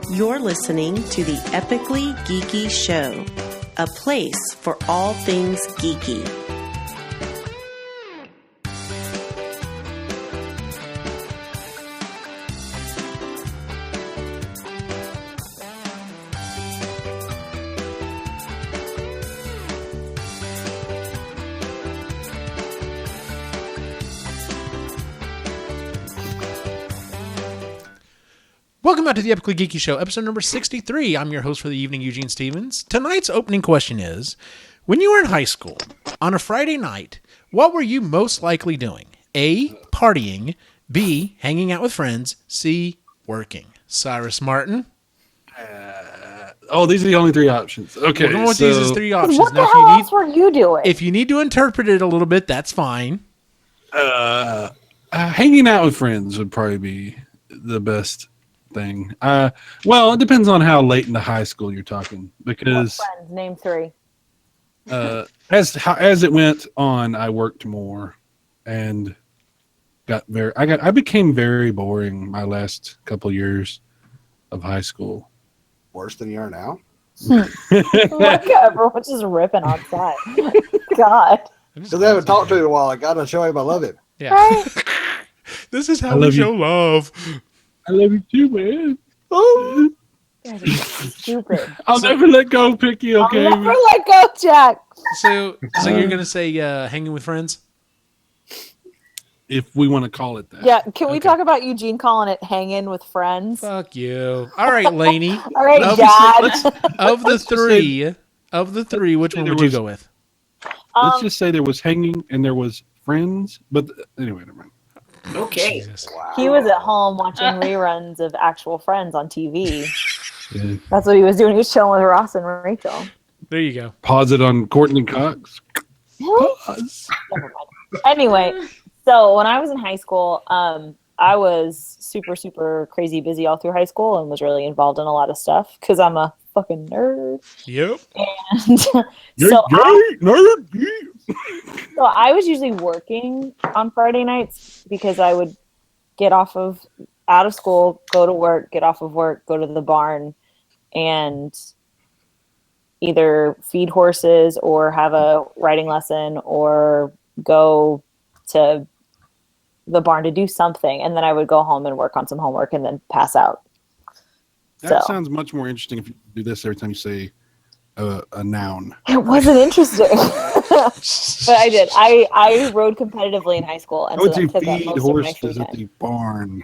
You're listening to the Epically Geeky Show, a place for all things geeky. Welcome back to the Epically Geeky Show, episode number 63. I'm your host for the evening, Eugene Stevens. Tonight's opening question is, when you were in high school, on a Friday night, what were you most likely doing? A, partying, B, hanging out with friends, C, working. Cyrus Martin? These are the only three options. Okay, we're going with these as three options. What the hell else were you doing? If you need to interpret it a little bit, that's fine. Hanging out with friends would probably be the best thing. Well, it depends on how late into high school you're talking, because what friends? Name three. As it went on, I worked more and I became very boring my last couple years of high school. Worse than you are now? Look at everyone just ripping on that. God. Because I haven't talked to him in a while. I gotta show him I love him. Yeah. Right? This is how we show love. I love you too, man. You guys are stupid. I'll never let go, Picky. Okay. I'll never let go, Jack. So you're gonna say hanging with friends? If we want to call it that. Yeah, can we talk about Eugene calling it hanging with friends? Fuck you. All right, Lainey. All right, Dad. Of the three, which one would you go with? Let's just say there was hanging and there was friends, but anyway, never mind. Okay. Wow. He was at home watching reruns of actual Friends on TV. Yeah. That's what he was doing. He was chilling with Ross and Rachel. There you go. Pause it on Courtney Cox. Pause. Never mind. Anyway, so when I was in high school, I was super, super crazy busy all through high school and was really involved in a lot of stuff because I'm a fucking nerd. Yep. And so I was usually working on Friday nights because I would get out of school, go to work, get off of work, go to the barn, and either feed horses or have a riding lesson or go to the barn to do something. And then I would go home and work on some homework and then pass out. That sounds much more interesting if you do this every time you say a noun. It wasn't interesting. But I did. I rode competitively in high school. And How would so you that took up feed most of my free horses at time. the barn?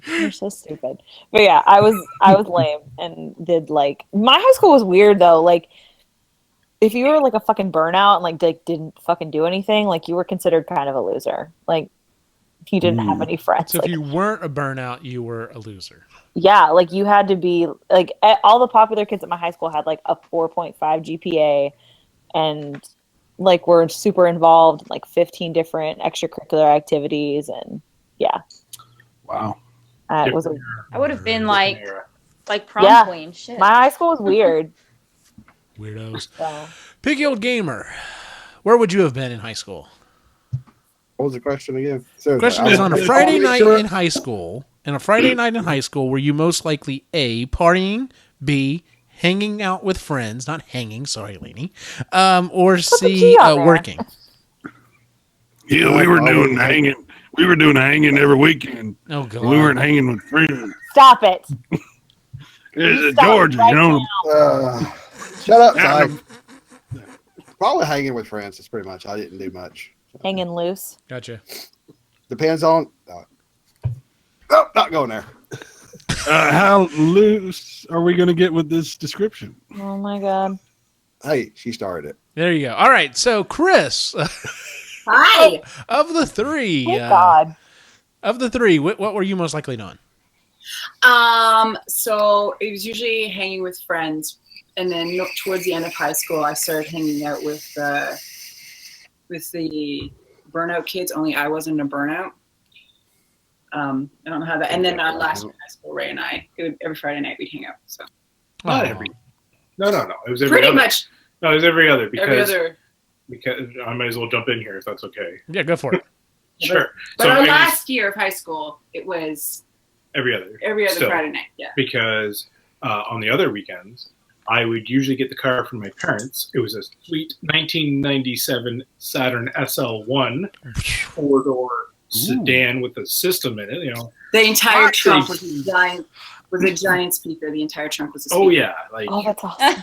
You're so stupid. But yeah, I was lame and did my high school was weird though. Like if you were like a fucking burnout and like didn't fucking do anything, like you were considered kind of a loser. Like you didn't have any friends. So if you weren't a burnout, you were a loser. Yeah, like you had to be like all the popular kids at my high school had like a 4.5 GPA and like were super involved in like 15 different extracurricular activities and yeah. Wow. I would have been like prom queen. Shit. My high school was weird. Weirdos. So. Piggy old gamer. Where would you have been in high school? What was the question again? The question is, on a Friday night in high school, were you most likely A, partying, B, hanging out with friends, not hanging, sorry, Lainey, or C, working? Yeah, we were doing hanging. We were doing hanging every weekend. Oh, God. We weren't hanging with friends. Stop it. It's Georgia, right you know. now. Shut up, Ty. Probably hanging with friends. That's pretty much. I didn't do much. Hanging loose. Gotcha. Depends on. Not going there. How loose are we going to get with this description? Oh my God. Hey, she started it. There you go. All right, so Chris. Hi. Of the three. Thank God. Of the three, what were you most likely doing? So it was usually hanging with friends, and then towards the end of high school, I started hanging out with the burnout kids. Only I wasn't a burnout. I don't know how that. And then last year in high school, Ray and I, every Friday night we'd hang out. So not every. No. It was every pretty other. much. No, it was every other because Because I might as well jump in here if that's okay. Yeah, go for it. Sure. But our last year of high school, it was Every other. Every other still, Friday night, yeah. Because on the other weekends, I would usually get the car from my parents. It was a sweet 1997 Saturn SL1 four-door sedan with a system in it. You know, the entire trunk was a giant speaker. The entire trunk was a speaker. Oh yeah, Oh, that's awesome.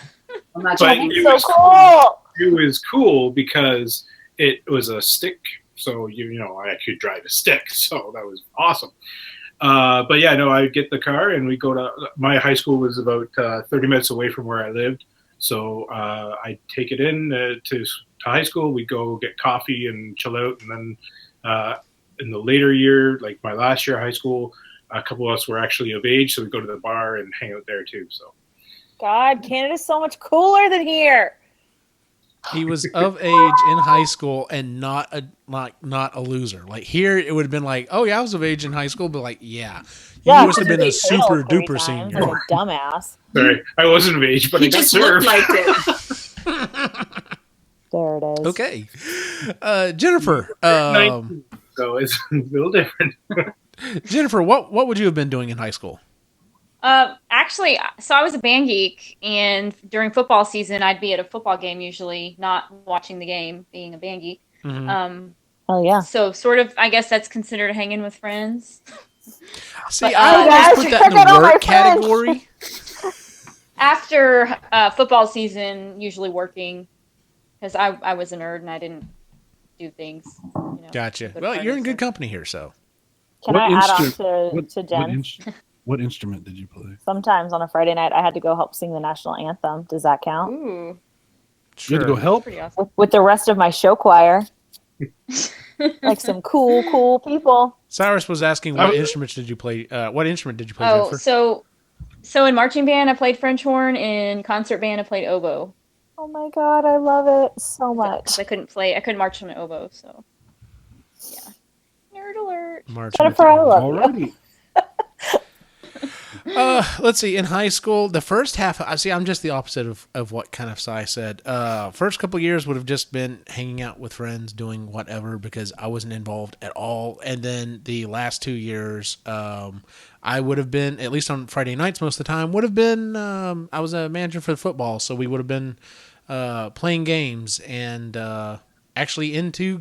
I'm not but joking. it So was cool. It was cool because it was a stick, so you know I could drive a stick, so that was awesome. But yeah, no, I'd get the car and we go to my high school was about 30 minutes away from where I lived. So I'd take it in to high school. We'd go get coffee and chill out. And then in the later year, like my last year of high school, a couple of us were actually of age. So we'd go to the bar and hang out there too. So God, Canada's so much cooler than here. He was of age in high school and not a loser. Like here, it would have been like, oh yeah, I was of age in high school, but like, yeah, you must have been a super duper senior. Like a dumbass. sorry, I wasn't of age, but He I got just served. looked like it. There it is. Okay, Jennifer. 19, so it's a little different. Jennifer, what would you have been doing in high school? Actually, so I was a band geek, and during football season, I'd be at a football game usually, not watching the game, being a band geek. Mm-hmm. Oh yeah. So sort of, I guess that's considered hanging with friends. See, But, I always put that in check out the all my work category. After football season, usually working, because I was a nerd and I didn't do things. You know, Gotcha. go to Well, you're in parties. good company here, so. Can What I add on instru- to Jen? What instrument did you play? Sometimes on a Friday night, I had to go help sing the national anthem. Does that count? Ooh, You had to go help? pretty awesome. With the rest of my show choir. Like some cool people. Cyrus was asking what instruments did you play? What instrument did you play, Oh, Jennifer? so in marching band, I played French horn. In concert band, I played oboe. Oh my God, I love it so much. I couldn't march on an oboe, so yeah. Nerd alert. Jennifer, I love you. Alrighty. Let's see. In high school, the first half, I'm just the opposite of what kind of Cy said. First couple years would have just been hanging out with friends, doing whatever, because I wasn't involved at all. And then the last 2 years, I would have been, at least on Friday nights most of the time, would have been, I was a manager for football, so we would have been playing games and actually into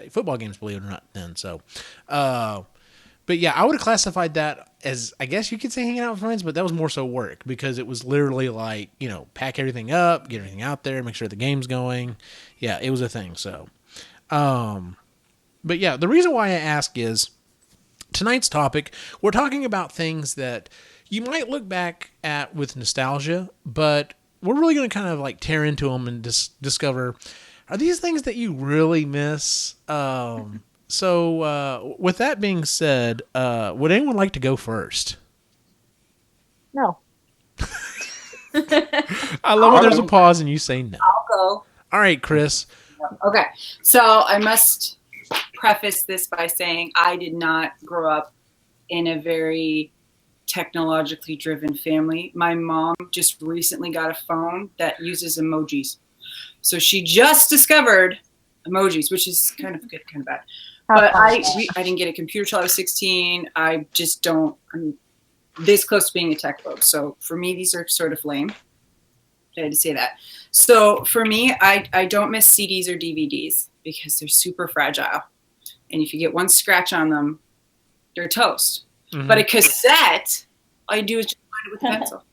football games, believe it or not, then. So, but yeah, I would have classified that as, I guess you could say hanging out with friends, but that was more so work because it was literally like, pack everything up, get everything out there, make sure the game's going. Yeah, it was a thing. So, but yeah, the reason why I ask is tonight's topic, we're talking about things that you might look back at with nostalgia, but we're really going to kind of like tear into them and discover, are these things that you really miss? So, with that being said, would anyone like to go first? No. I love when there's a pause and you say no. I'll go. All right, Chris. Okay. So I must preface this by saying I did not grow up in a very technologically driven family. My mom just recently got a phone that uses emojis. So she just discovered emojis, which is kind of good, kind of bad. But I didn't get a computer till I was 16. I'm this close to being a tech phobe. So for me, these are sort of lame. I had to say that. So for me, I don't miss CDs or DVDs because they're super fragile. And if you get one scratch on them, they're toast. Mm-hmm. But a cassette, all you do is just find it with a pencil.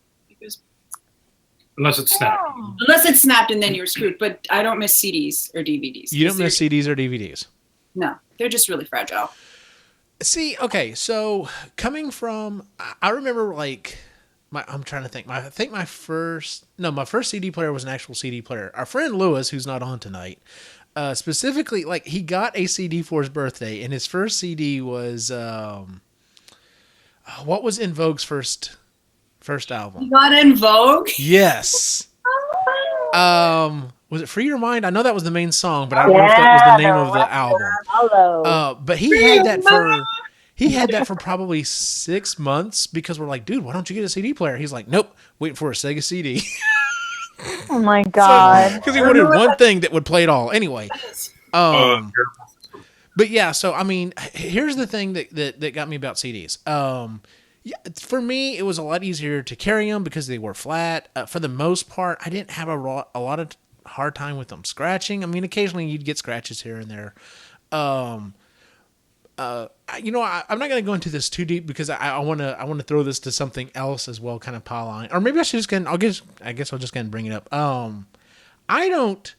Unless it's snapped. Unless it's snapped and then you're screwed. But I don't miss CDs or DVDs. You don't miss CDs or DVDs? No, they're just really fragile. See, okay, so coming from, I remember like, I'm trying to think. My first CD player was an actual CD player. Our friend Lewis, who's not on tonight, specifically, like he got a CD for his birthday, and his first CD was, what was In Vogue's first album? You got In Vogue? Yes. Was it Free Your Mind? I know that was the main song, but I don't know if that was the name of the album. But he had that for probably 6 months because we're like, dude, why don't you get a CD player? He's like, nope, waiting for a Sega CD. Oh my God. Because he wanted one thing that would play it all. Anyway. But yeah, so I mean, here's the thing that got me about CDs. Yeah, for me, it was a lot easier to carry them because they were flat. For the most part, I didn't have a lot of hard time with them scratching. I mean, occasionally you'd get scratches here and there. I'm not going to go into this too deep because I want to throw this to something else as well, kind of pile on. Or maybe I should I guess I'll just go and bring it up. I don't.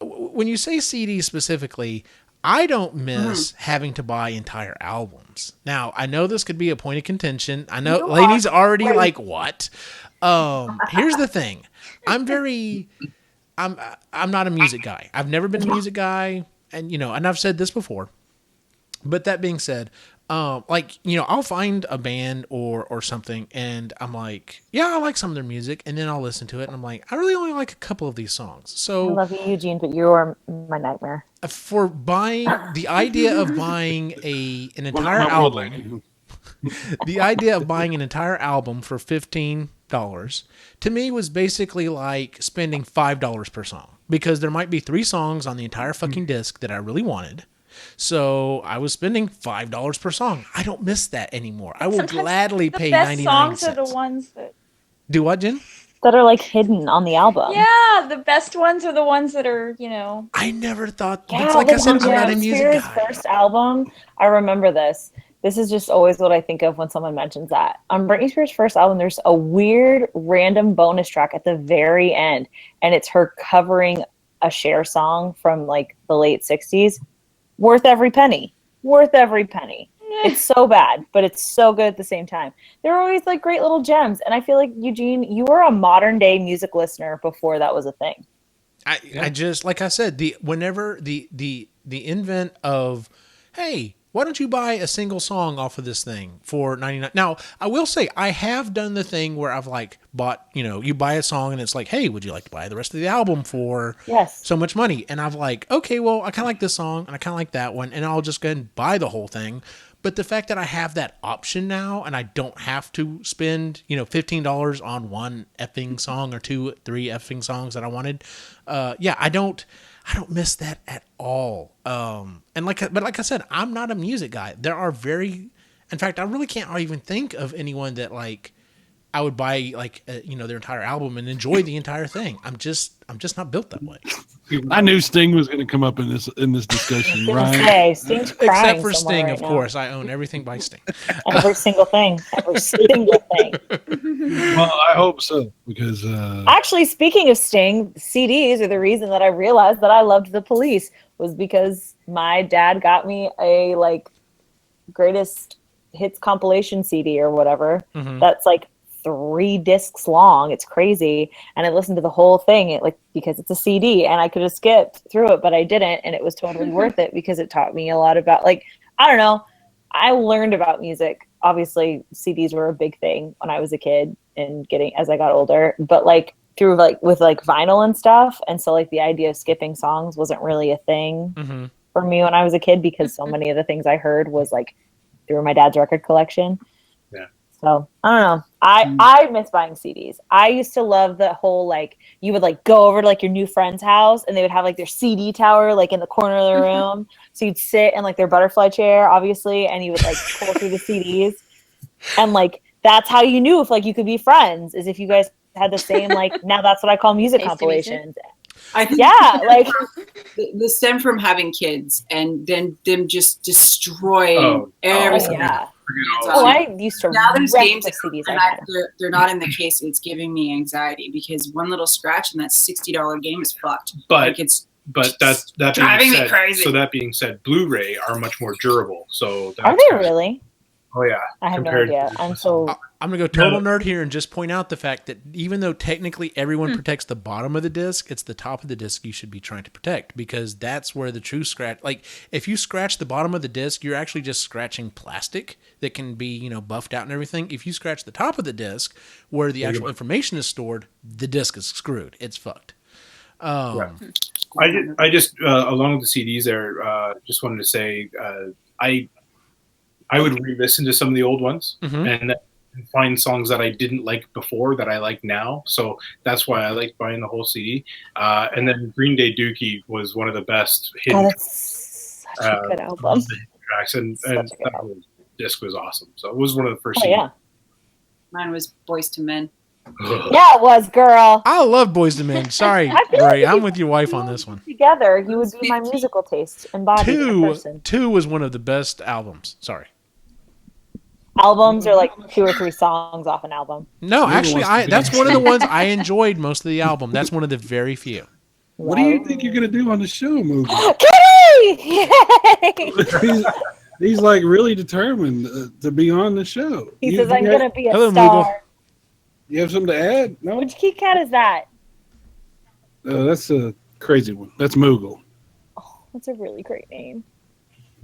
When you say CD specifically, I don't miss having to buy entire albums. Now, I know this could be a point of contention. I know ladies already like what. Here's the thing. I'm not a music guy. I've never been a music guy, and I've said this before. But that being said, I'll find a band or something, and I'm like, yeah, I like some of their music, and then I'll listen to it, and I'm like, I really only like a couple of these songs. So I love you, Eugene, but you're my nightmare. For buying the idea of buying an entire album, the idea of buying an entire album for $15 to me was basically like spending $5 per song, because there might be 3 songs on the entire fucking disc that I really wanted. So I was spending $5 per song. I don't miss that anymore. I will gladly pay 99 cents. The best songs are the ones that... Do what, Jen? That are like hidden on the album. Yeah, the best ones are the ones that are, I never thought... Yeah, it's like I said, I'm not a music Spears' guy. first album, I remember this. This is just always what I think of when someone mentions that. On Britney Spears' first album, there's a weird random bonus track at the very end, and it's her covering a Cher song from like the late 60s. Worth every penny. Worth every penny. It's so bad, but it's so good at the same time. They're always like great little gems. And I feel like, Eugene, you were a modern day music listener before that was a thing. I just, like I said, whenever the invent of, hey, why don't you buy a single song off of this thing for 99? Now, I will say I have done the thing where I've like bought, you buy a song and it's like, hey, would you like to buy the rest of the album for so much money? And I've like, okay, well, I kind of like this song and I kind of like that one, and I'll just go ahead and buy the whole thing. But the fact that I have that option now and I don't have to spend, $15 on one effing song or 2, 3 effing songs that I wanted. I don't miss that at all. But like I said, I'm not a music guy. There are in fact, I really can't even think of anyone that like I would buy their entire album and enjoy the entire thing. I'm just not built that way. I knew Sting was going to come up in this discussion, right? Sting's crying except for Sting, right of course. I own everything by Sting. Every single thing. Every single thing. Well, I hope so, because actually, speaking of Sting, CDs are the reason that I realized that I loved The Police, was because my dad got me a like greatest hits compilation CD or whatever. Mm-hmm. That's like 3 discs long. It's crazy. And I listened to the whole thing because it's a CD, and I could have skipped through it, but I didn't. And it was totally worth it because it taught me a lot about I don't know. I learned about music. Obviously CDs were a big thing when I was a kid and as I got older, but through with vinyl and stuff. And so the idea of skipping songs wasn't really a thing for me when I was a kid, because so many of the things I heard was through my dad's record collection. Yeah. So I don't know. I miss buying CDs. I used to love the whole you would go over to your new friend's house, and they would have their CD tower in the corner of the room. So you'd sit in their butterfly chair, obviously, and you would pull through the CDs, and that's how you knew if you could be friends, is if you guys had the same now that's what I call music compilations. I think the stem from having kids and then them just destroying everything. Yeah. I used to now there's games the CDs they're not in the case. It's giving me anxiety because one little scratch and that $60 game is fucked. But that driving being said, me crazy. So that being said, Blu-ray are much more durable. So are they really? Oh yeah, I have no idea. I'm gonna go total nerd here and just point out the fact that even though technically everyone protects the bottom of the disc, it's the top of the disc you should be trying to protect, because that's where the true scratch. If you scratch the bottom of the disc, you're actually just scratching plastic that can be buffed out and everything. If you scratch the top of the disc, where the actual information is stored, the disc is screwed. It's fucked. Right. I just along with the CDs there, just wanted to say I would re-listen to some of the old ones and find songs that I didn't like before that I like now. So that's why I like buying the whole CD. And then Green Day Dookie was one of the best hidden such a good album. tracks, and that disc was awesome. So it was one of the first. Oh, yeah. Mine was Boys to Men. Yeah, it was, girl. I love Boys to Men. Sorry, I feel Ray. like I'm if with your wife on this one. Together, you would be my musical taste embodied in person. Two was one of the best albums. Sorry. Albums are like 2 or 3 songs off an album. No, actually, that's one of the ones I enjoyed most of the album. That's one of the very few. What do you think you're gonna do on the show, Moogle? Kitty! Yay! He's like really determined to be on the show. He says, I'm going to be a Hello, star. Moogle. You have something to add? No? Which Kit Kat is that? That's a crazy one. That's Moogle. Oh, that's a really great name.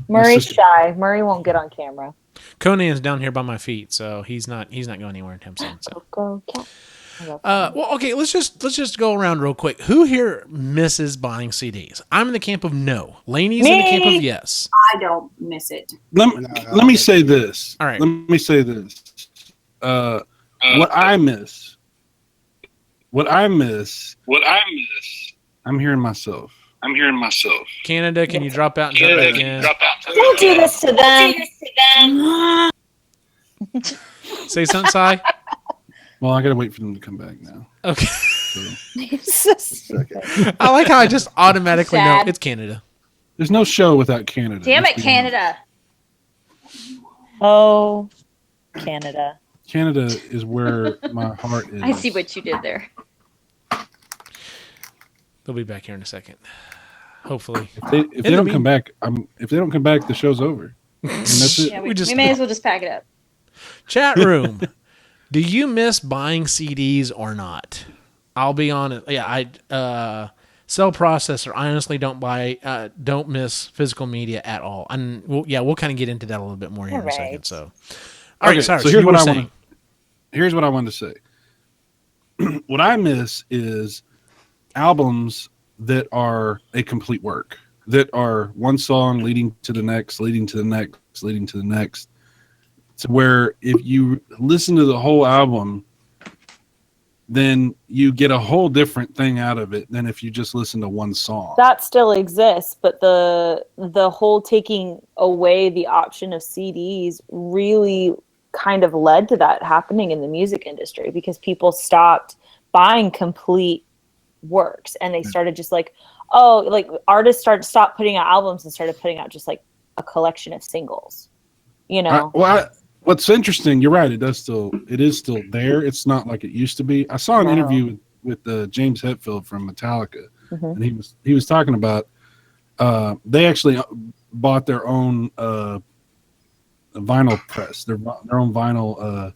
Murray's shy. Murray won't get on camera. Conan's down here by my feet, so he's not going anywhere anytime soon. So. Go cat. Well, okay, let's just go around real quick. Who here misses buying CDs? I'm in the camp of no. Laney's in the camp of yes. I don't miss it. Let me say this. All right. Let me say this. What I miss. I'm hearing myself. Canada, can you drop out and jump back in? Don't do this to them. Say something, Si. Well, I gotta wait for them to come back now. Okay. So, I like how I just automatically know Sad. it's Canada. there's no show without Canada. Damn it, Let's be honest. Canada. Oh, Canada. Canada is where my heart is. I see what you did there. They'll be back here in a second. Hopefully. If they don't come back, the show's over. And that's it. Yeah, We we just- may as well just pack it up. Chat room. Do you miss buying CDs or not? I'll be honest. Yeah, I cell processor. I honestly don't miss physical media at all. And we'll kind of get into that a little bit more here in a second. Alright. So, all right, Okay, sorry. so you here's were what I saying. want. Here's what I wanted to say. What I miss is albums that are a complete work, that are one song leading to the next, leading to the next, leading to the next. To where if you listen to the whole album, then you get a whole different thing out of it than if you just listen to one song. That still exists, but the whole taking away the option of CDs really kind of led to that happening in the music industry because people stopped buying complete works and they started just like artists stopped putting out albums and started putting out just like a collection of singles, you know. What's interesting, you're right. It is still there. It's not like it used to be. I saw an interview with James Hetfield from Metallica, and he was talking about they actually bought their own vinyl press, their own vinyl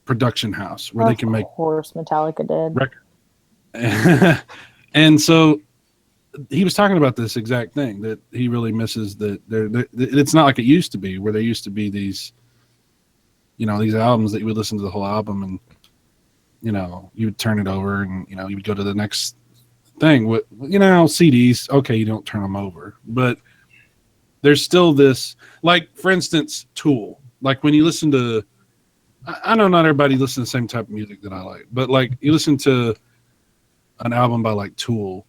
production house where they can make course Metallica did record. And so he was talking about this exact thing, that he really misses that it's not like it used to be, where there used to be these, these albums that you would listen to the whole album and, you would turn it over and, you would go to the next thing with, CDs. Okay. You don't turn them over, but there's still this, like, for instance, Tool, like when you listen to, I know not everybody listens to the same type of music that I like, but like you listen to an album by like Tool,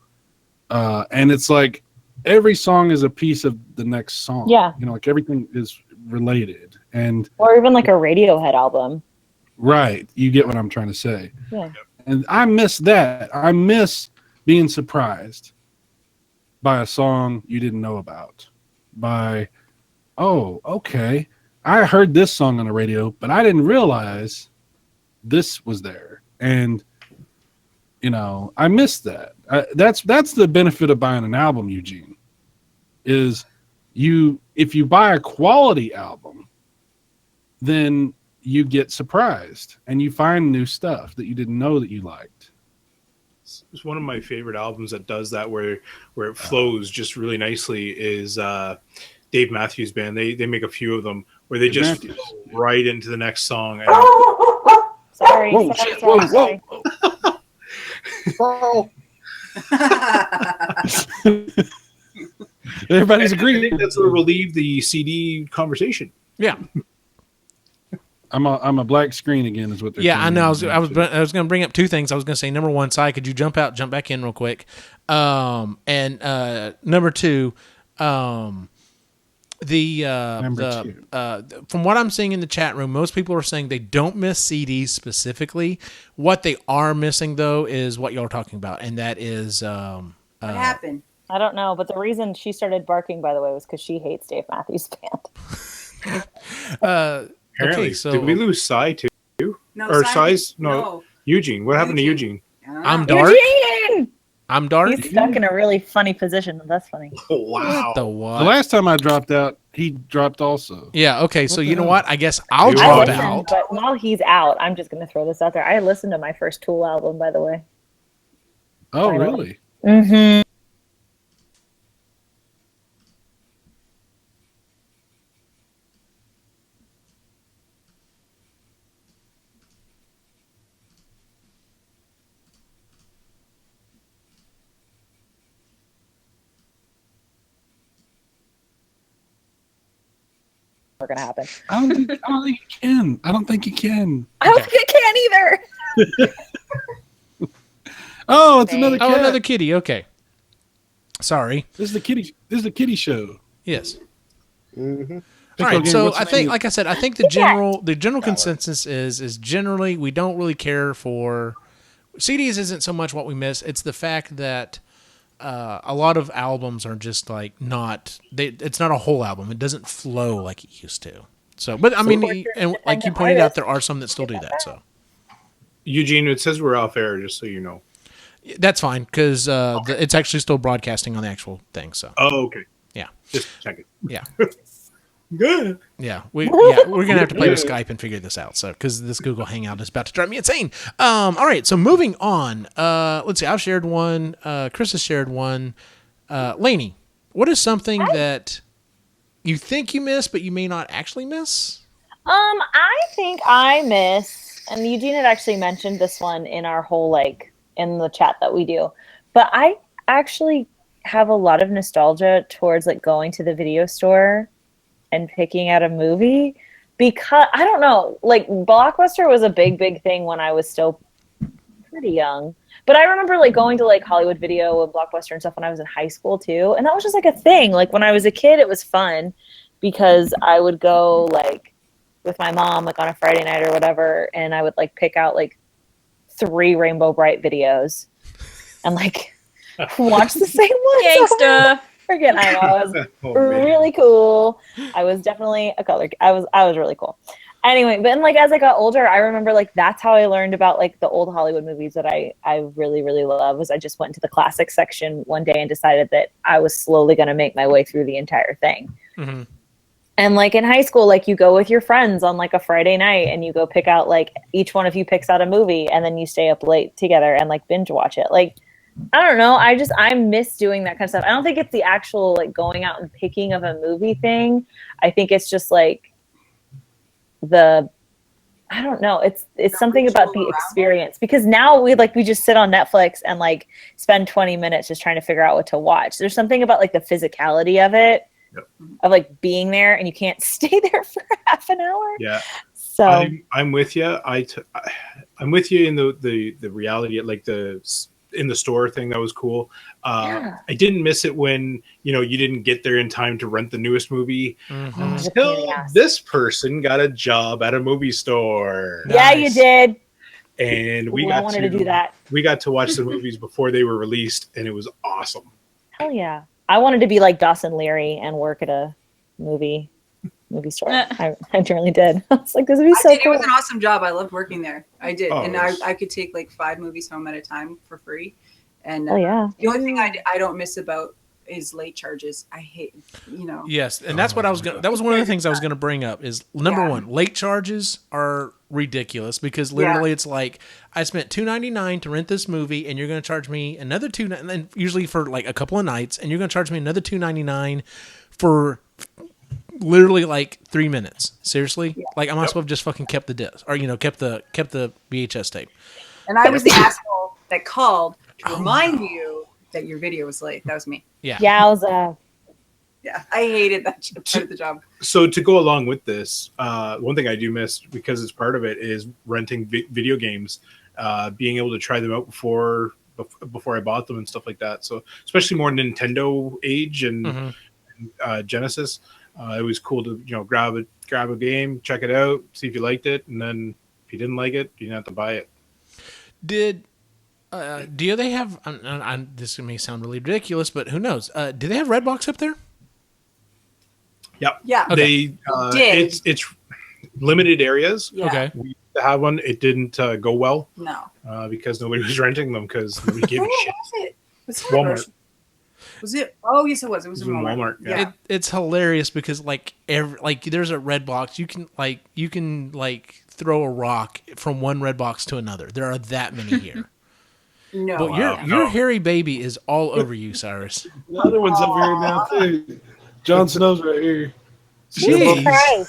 and it's like every song is a piece of the next song. Yeah. Like everything is related. And or even like a Radiohead album. Right. You get what I'm trying to say. Yeah. And I miss that. I miss being surprised by a song you didn't know about. By, oh, okay, I heard this song on the radio, but I didn't realize this was there. And I missed that. That's the benefit of buying an album, Eugene, is if you buy a quality album, then you get surprised and you find new stuff that you didn't know that you liked. It's one of my favorite albums that does that, where it flows just really nicely, is Dave Matthews Band. They make a few of them where they just flow right into the next song. And Sorry. Whoa, sorry, whoa, sorry, whoa. sorry. Everybody's I agreeing. think that's what relieve the CD conversation. Yeah. I'm a black screen again, is what they're Yeah, I telling know. me. I was going to bring up two things. I was going to say, number one, Si, could you jump out, jump back in real quick? And number two, Number two. From what I'm seeing in the chat room, most people are saying they don't miss CDs specifically. What they are missing though is what y'all are talking about, and that is What happened? I don't know, but the reason she started barking, by the way, was because she hates Dave Matthews Band. Apparently. Okay, so Did we lose Cy too? No, Or Simon- Size? No. Eugene. What happened to Eugene? I don't I'm know. dark. Eugene! I'm dark. He's stuck in a really funny position. That's funny. Wow. The The what? last time I dropped out, he dropped also. Yeah. Okay. So What the you know hell? what? I guess I'll You I drop listened, out. but while he's out, I'm just going to throw this out there. I listened to my first Tool album, by the way. Oh, Finally. really? Mm-hmm. Never going to happen. I don't think you can. I don't think you can. I don't think I can either. Oh, it's another cat. Oh, another kitty. Okay. Sorry. This is the kitty. This is the kitty show. Yes. Mm-hmm. All right, Okay, so what's the I name think, of- like I said, I think the general consensus is generally we don't really care for CDs. Isn't so much what we miss; it's the fact that a lot of albums are just like not. It's not a whole album. It doesn't flow like it used to. So, but I mean, and like you pointed out, there are some that still do that. So Eugene, it says we're off air, just so you know. that's fine because it's actually still broadcasting on the actual thing. So Oh, okay. yeah, Just check it. yeah. Good. Yeah, we're gonna have to play with Skype and figure this out. So, because this Google Hangout is about to drive me insane. All right, so moving on. Let's see. I've shared one. Chris has shared one. Lainey, what is something that you think you miss, but you may not actually miss? I think I miss, and Eugene had actually mentioned this one in our whole in the chat that we do, but I actually have a lot of nostalgia towards going to the video store and picking out a movie, because I don't know, Blockbuster was a big thing when I was still pretty young, but I remember going to Hollywood Video and Blockbuster and stuff when I was in high school too, and that was just a thing. When I was a kid, it was fun because I would go with my mom on a Friday night or whatever, and I would pick out 3 Rainbow Bright videos and watch the same one. Gangsta. Forget, I know, it was Oh, man. really cool. I was definitely a color. I was really cool. Anyway, but then as I got older, I remember that's how I learned about the old Hollywood movies that I really love. Was I just went to the classics section one day and decided that I was slowly going to make my way through the entire thing. Mm-hmm. And in high school, you go with your friends on a Friday night and you go pick out each one of you picks out a movie and then you stay up late together and binge watch it. I don't know. I miss doing that kind of stuff. I don't think it's the actual going out and picking of a movie thing. I think it's just I don't know. It's something about the experience, because now we just sit on Netflix and spend 20 minutes just trying to figure out what to watch. There's something about the physicality of it, of being there, and you can't stay there for half an hour. Yeah. So I'm with you. I'm with you in the reality, in the store thing. That was cool. Yeah. I didn't miss it when you didn't get there in time to rent the newest movie Mm-hmm. until this person got a job at a movie store, yeah, you did. and I wanted to do that. We got to watch the movies before they were released, and it was awesome. Hell yeah. I wanted to be like Dawson Leary and work at a movie store. I really did. I was this would be so It cool. was an awesome job. I loved working there. I did. Oh, And it was- I could take 5 movies home at a time for free. And Oh yeah. the only thing I don't miss about is late charges. I hate, Yes, and that's what I was going. That was one of the things I was going to bring up. Is number Yeah. one, late charges are ridiculous because literally it's I spent $2.99 to rent this movie, and you're going to charge me another $2, and then usually for a couple of nights, and you're going to charge me another $2.99 for literally 3 minutes. Seriously, I might as well have just fucking kept the disc, or kept the VHS tape. And I was the asshole that called to remind you that your video was late. That was me. Yeah. Yowza. Yeah, I hated that part of the job. So to go along with this, one thing I do miss, because it's part of it, is renting video games, being able to try them out before I bought them and stuff like that. So especially more Nintendo age and Genesis. It was cool to grab a game, check it out, see if you liked it, and then if you didn't like it, you didn't have to buy it. Do they have? This may sound really ridiculous, but who knows? Do they have Redbox up there? Yep. Yeah. They Did. it's limited areas. Yeah. Okay. We used to have one. It didn't go well No. because nobody was renting them because nobody gave a Where shit. was it? Was it Walmart. Was it? Oh, yes, it was. It was in in Walmart. Walmart, yeah. It's hilarious because there's a Redbox. You can throw a rock from one Redbox to another. There are that many here. No. But your hairy baby is all over you, Cyrus. The other one's up here now too. Jon Snow's right here. Jeez.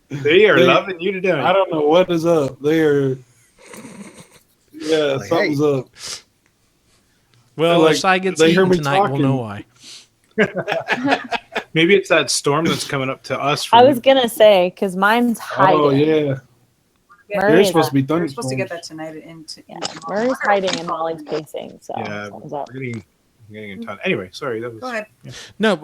They are loving you to death. I don't know what is up. They are. Yeah, Like, something's hey. up. Well, Like, if I get they hear eaten me tonight, talking. we'll know why. Maybe it's that storm that's coming up to us. I was gonna say because mine's hiding. Oh yeah, Murray there's is supposed to be We're supposed to get thunderstorms. that tonight. Yeah, Murray's hiding and Molly's pacing. So Yeah, something's up. we're getting a ton. Anyway, sorry. That was. Go ahead. No,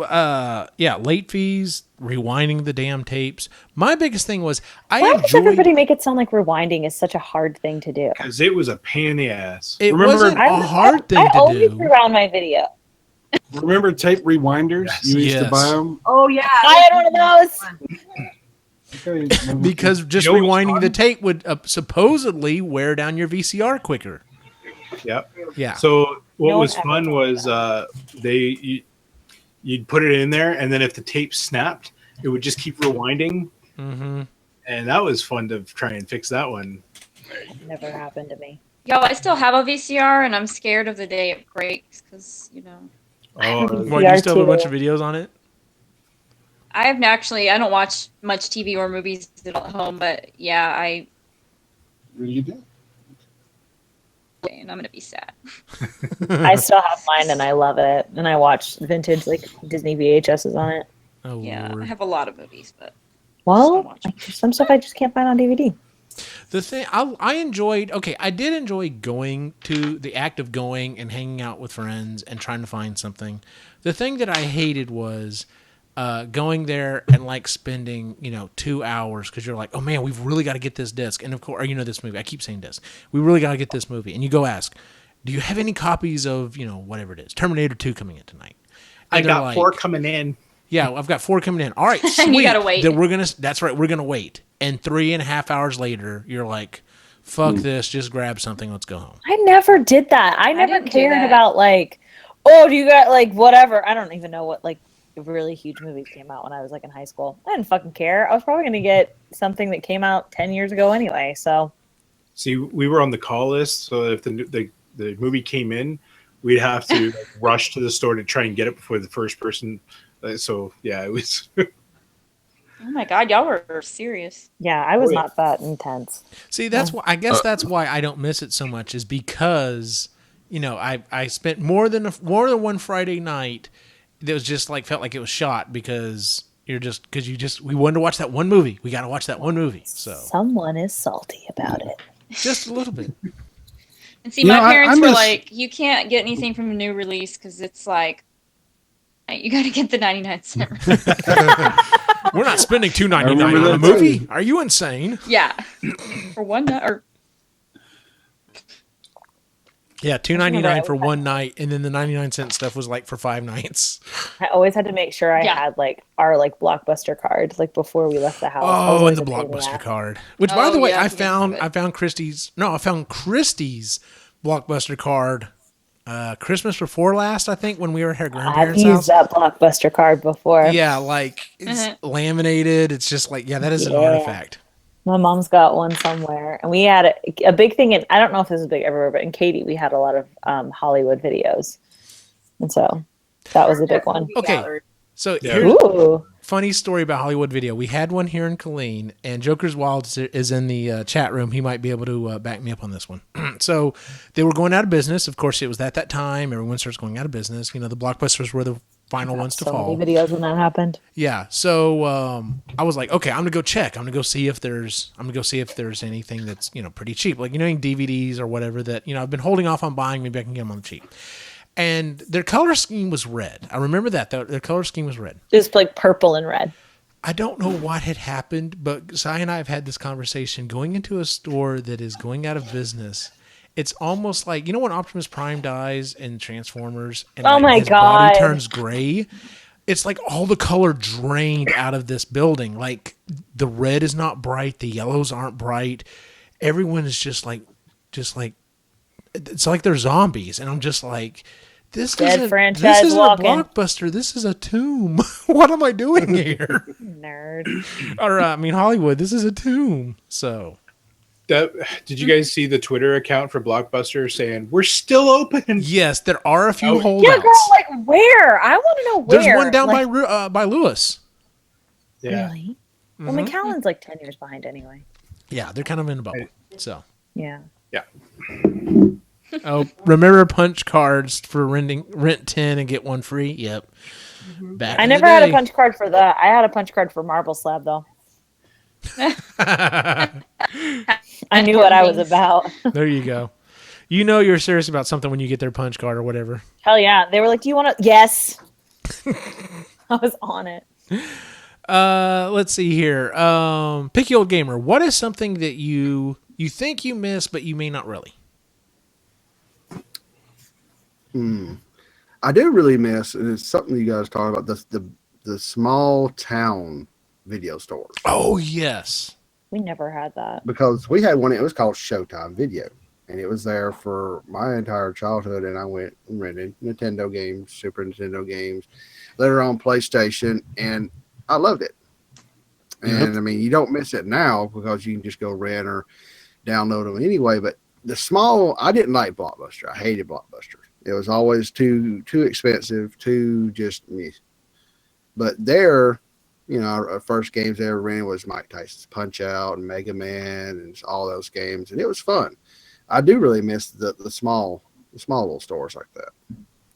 late fees, rewinding the damn tapes. My biggest thing was Why I does enjoyed. everybody make it sound like rewinding is such a hard thing to do? Because it was a pain in the ass. It Remember- wasn't a hard thing I to always do. rewound my video. Remember tape rewinders? Yes. You used to Yes. buy them. Oh yeah. I had one of those. Okay. Because just You know what's rewinding fun? the tape would supposedly wear down your VCR quicker. Yep. Yeah. So what No one was ever fun told was you'd put it in there, and then if the tape snapped, it would just keep rewinding, Mm-hmm. and that was fun to try and fix that one. Never happened to me. Yo, I still have a VCR, and I'm scared of the day it breaks because Oh, Well, you still have a too. bunch of videos on it? I don't watch much TV or movies at home, but yeah, What do you do? and I'm gonna be sad. I still have mine and I love it. And I watch vintage like Disney VHSs on it. Oh, Yeah, I Lord. have a lot of movies, but Well, some stuff I just can't find on DVD. The thing I enjoyed, I did enjoy going to the act of going and hanging out with friends and trying to find something. The thing that I hated was going there and spending 2 hours because you're like, oh man, we've really got to get this disc, and of course, or this movie. I keep saying disc. We really got to get this movie, and you go ask, do you have any copies of whatever it is, Terminator 2 coming in tonight? And I they're got like, 4 coming in. Yeah, I've got 4 coming in. All right, sweet. And you gotta wait. Then that's right. We're gonna wait. And 3.5 hours later, you're like, fuck this. Just grab something. Let's go home. I never did that. I never didn't do cared that. about oh, do you got whatever? I don't even know what really huge movies came out when I was in high school. I didn't fucking care. I was probably gonna get something that came out 10 years ago anyway. So See, we were on the call list, so if the movie came in, we'd have to rush to the store to try and get it before the first person. So yeah, it was. oh my god, y'all were serious. yeah, I was Oh, yeah. not that intense. See, that's why I guess that's why I don't miss it so much is because I spent more than one Friday night that was just felt like it was shot because we wanted to watch that one movie. We got to watch that one movie. So Someone is salty about it. just a little bit. And see, You my know, I parents were miss- like, you can't get anything from a new release because it's you got to get the 99-cent. We're not spending $2.99 I remember on a that movie. too. Are you insane? Yeah, for one night or Yeah, $2.99 Right. for one night, and then the 99-cent stuff was for 5 nights. I always had to make sure I Yeah. had our Blockbuster card before we left the house. I was Oh, always and the a pain in Blockbuster ass. card. Which, by Oh, the way, yeah, I you guys found have it. I found Christie's Blockbuster card Christmas before last, I think, when we were at her I've grandparents' used house. that Blockbuster card before. Yeah, it's laminated. It's just that is an Yeah. artifact. My mom's got one somewhere, and we had a big thing. I don't know if this is big everywhere, but in Katy, we had a lot of Hollywood videos, and so that was a big one. Okay. So Yeah. here's Ooh, funny story about Hollywood Video. We had one here in Killeen, and Joker's Wild is in the chat room. He might be able to back me up on this one. So they were going out of business. Of course, it was that time. Everyone starts going out of business. The Blockbusters were the final ones to so fall. many videos when that happened. Yeah. So I was like, okay, I'm gonna go check. I'm gonna go see if there's anything that's pretty cheap, DVDs or whatever that I've been holding off on buying. Maybe I can get them on the cheap. And their color scheme was red. I remember that. Their color scheme was red. It's like purple and red. I don't know what had happened, but Si and I have had this conversation. Going into a store that is going out of business, it's almost like, you know when Optimus Prime dies in Transformers and Oh my his body God. turns gray? It's like all the color drained out of this building. Like the red is not bright, the yellows aren't bright. Everyone is just like it's like they're zombies, and I'm just like, this isn't a Blockbuster. This is a tomb. What am I doing here? Nerd. Or Hollywood. This is a tomb. So, did you guys see the Twitter account for Blockbuster saying we're still open? Yes, there are a few holdouts. Yeah, girl, like where? I want to know where. There's one down by Lewis. Yeah. Really? Well, McAllen's like 10 years behind anyway. Yeah, they're kind of in a bubble. So. Yeah. Yeah. Oh, remember punch cards for rent 10 and get one free? Yep. Back I in never the had a day. punch card for that. I had a punch card for Marble Slab though. I knew what I was about. There you go. You know you're serious about something when you get their punch card or whatever. Hell yeah. They were like, do you want to? Yes. I was on it. Let's see here. Picky Old Gamer. What is something that you think you miss, but you may not really? I do really miss, and it's something you guys talk about, the small town video stores. Oh, yes. We never had that. Because we had one, it was called Showtime Video. And it was there for my entire childhood, and I went and rented Nintendo games, Super Nintendo games, later on PlayStation, and I loved it. And I mean, you don't miss it now because you can just go rent or download them anyway. But I didn't like Blockbuster. I hated Blockbuster. It was always too expensive, too just me. But there, our first games I ever rented was Mike Tyson's Punch Out and Mega Man and all those games, and it was fun. I do really miss the small little stores like that.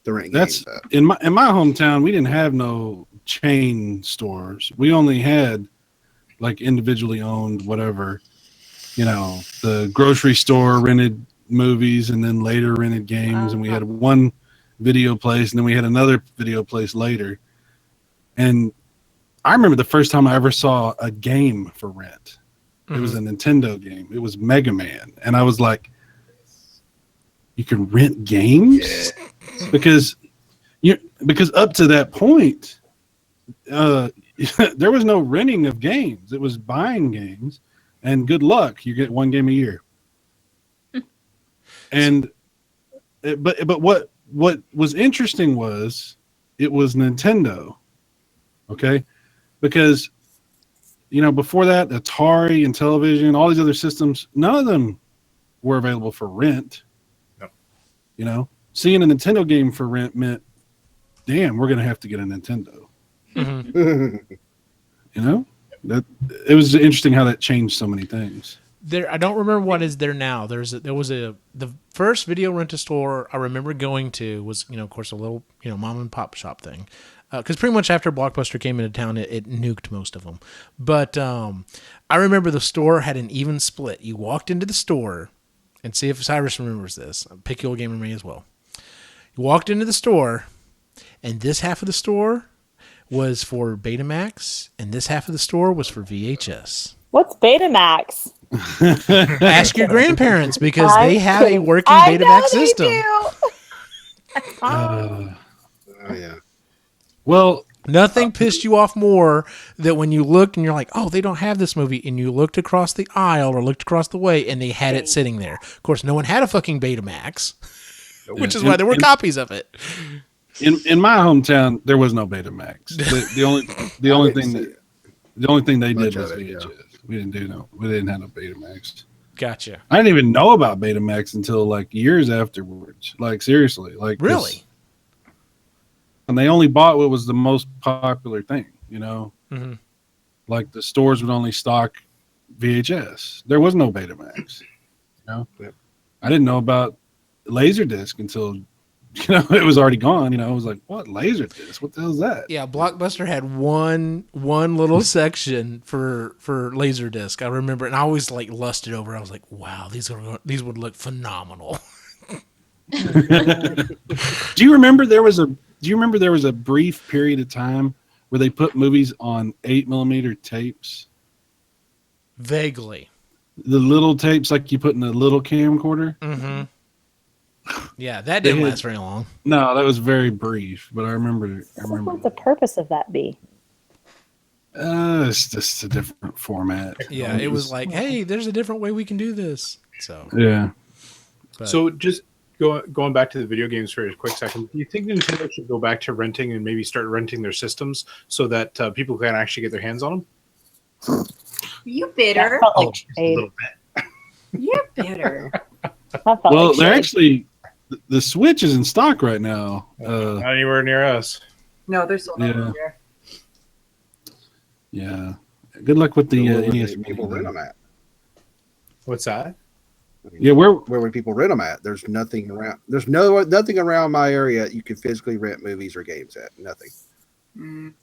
The rent games. In my hometown, we didn't have no chain stores. We only had like individually owned whatever, the grocery store rented movies and then later rented games, and we had one video place and then we had another video place later. And I remember the first time I ever saw a game for rent. It was a Nintendo game. It was Mega Man, and I was like, you can rent games? Yeah. Because up to that point, there was no renting of games. It was buying games, and good luck, you get one game a year. And but what was interesting was it was Nintendo, okay? Because before that, Atari and television, all these other systems, none of them were available for rent. No. Seeing a Nintendo game for rent meant, damn, we're gonna have to get a Nintendo. That it was interesting how that changed so many things. I don't remember what is there now. The first video rent-a store I remember going to was, of course, a little, mom and pop shop thing. Because pretty much after Blockbuster came into town, it nuked most of them. But I remember the store had an even split. You walked into the store, and see if Cyrus remembers this. Picky Old Gamer may as well. You walked into the store, and this half of the store was for Betamax, and this half of the store was for VHS. What's Betamax? Ask your grandparents because they have a working Betamax system. Oh yeah. Well, nothing pissed you off more than when you looked and you're like, oh, they don't have this movie, and you looked across the aisle or looked across the way and they had it sitting there. Of course, no one had a fucking Betamax, which is why there were copies of it. In my hometown, there was no Betamax. The only thing they did was VHS. Yeah. We didn't have no Betamax. Gotcha. I didn't even know about Betamax until like years afterwards. Like seriously, like really. And they only bought what was the most popular thing, Mm-hmm. Like the stores would only stock VHS. There was no Betamax. Yep. I didn't know about Laserdisc until it was already gone. I was like, what Laserdisc? What the hell is that? Yeah, Blockbuster had one little section for Laserdisc. I remember, and I always like lusted over. I was like, wow, these would look phenomenal. Do you remember there was a brief period of time where they put movies on 8mm tapes? Vaguely. The little tapes like you put in a little camcorder? Mm-hmm. Yeah, that didn't last very long. No, that was very brief, but I remember. What would the purpose of that be? It's just a different format. Yeah, it was like, hey, there's a different way we can do this. So yeah. But, So just going back to the video games for a quick second, do you think Nintendo should go back to renting and maybe start renting their systems so that people can actually get their hands on them? You bitter. That felt Oh, like just a shade. little bit. You're bitter. That felt Well, like they're shade. actually the Switch is in stock right now. Not anywhere near us. No, there's sold out Yeah. over there. Yeah. Good luck with the Where would NES. people rent them at? What's that? Yeah, Where would people rent them at? There's nothing around. There's nothing around my area you can physically rent movies or games at. Nothing.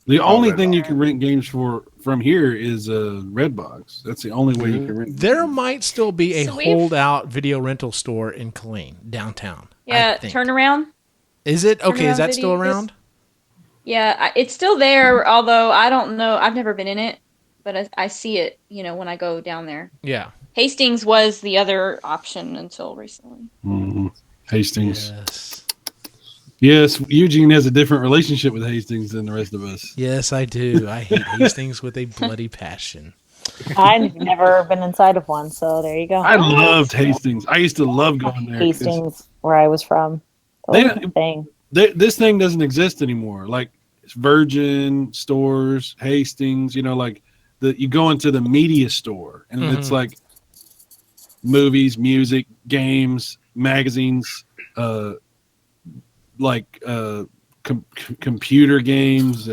the only Redbox. thing you can rent games from here is Redbox. That's the only way you can rent. there might still be a So we've- holdout video rental store in Killeen, downtown. I Yeah, think. turnaround. Is it? Okay, is Turnaround that still video- around? Yeah, it's still there. Although I don't know, I've never been in it, but I see it. When I go down there. Yeah. Hastings was the other option until recently. Mhm. Hastings. Yes. Yes, Eugene has a different relationship with Hastings than the rest of us. Yes, I do. I hate Hastings with a bloody passion. I've never been inside of one, so there you go. I loved Hastings. I used to love going there. 'cause Hastings, where I was from. They- That was the thing. this thing doesn't exist anymore. Like it's Virgin stores, Hastings, like you go into the media store and it's like movies, music, games, magazines, computer games.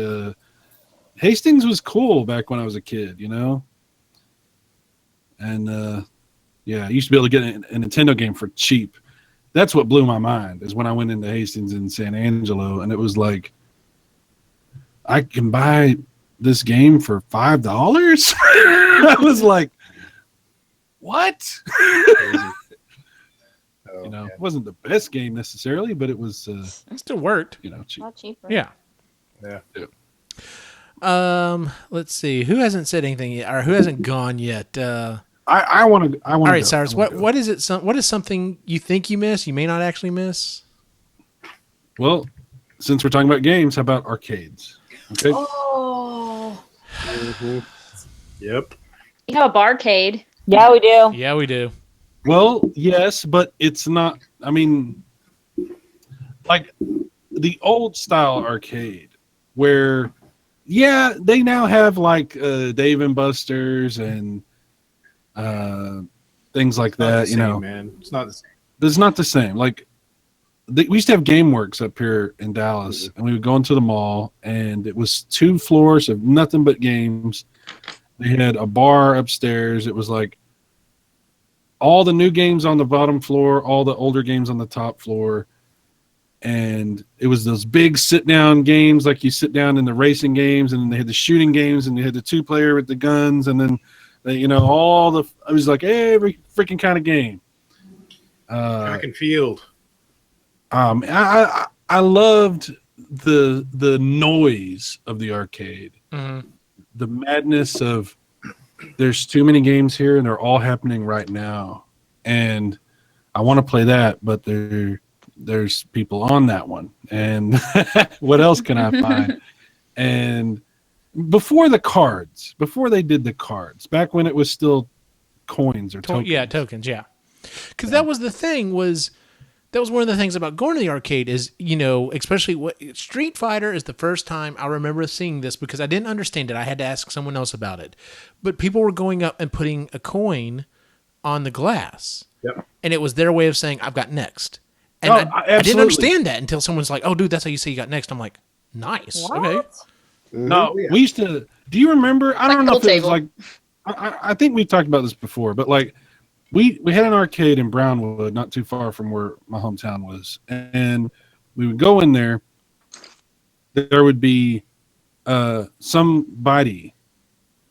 Hastings was cool back when I was a kid, and yeah, I used to be able to get a Nintendo game for cheap. That's what blew my mind is when I went into Hastings in San Angelo, and it was like, I can buy this game for $5. I was like, what? It wasn't the best game necessarily, but it was, It still worked. A cheap. lot cheaper. Yeah. Let's see. Who hasn't said anything yet, or who hasn't gone yet? I want to. All right, Cyrus. What is it? What is something you think you miss? You may not actually miss. Well, since we're talking about games, how about arcades? Okay. Oh. Yep. You have a barcade. Yeah, we do. Yeah, we do. Well, yes, but it's not. I mean, like the old style arcade, where, yeah, they now have like Dave and Buster's and things like that. Man, it's not the same. It's not the same. Like we used to have GameWorks up here in Dallas, and we would go into the mall, and it was 2 floors of nothing but games. They had a bar upstairs. It was like all the new games on the bottom floor, all the older games on the top floor. And it was those big sit-down games, like you sit down in the racing games, and then they had the shooting games, and they had the 2-player with the guns, and then it was like every freaking kind of game. Track and field. I loved the noise of the arcade, the madness of there's too many games here, and they're all happening right now, and I want to play that, but there's people on that one, and what else can I find? And before they did the cards, back when it was still coins or tokens. Yeah, tokens. Yeah, because that was the thing. That was one of the things about going to the arcade is, especially Street Fighter is the first time I remember seeing this because I didn't understand it. I had to ask someone else about it. But people were going up and putting a coin on the glass. Yep. And it was their way of saying, I've got next. And I didn't absolutely. understand that until someone's like, oh, dude, that's how you say you got next. I'm like, nice. What? Okay. No, we used to. Do you remember? I don't know if it was like. I think we've talked about this before, but like, we had an arcade in Brownwood, not too far from where my hometown was, and we would go in there. There would be somebody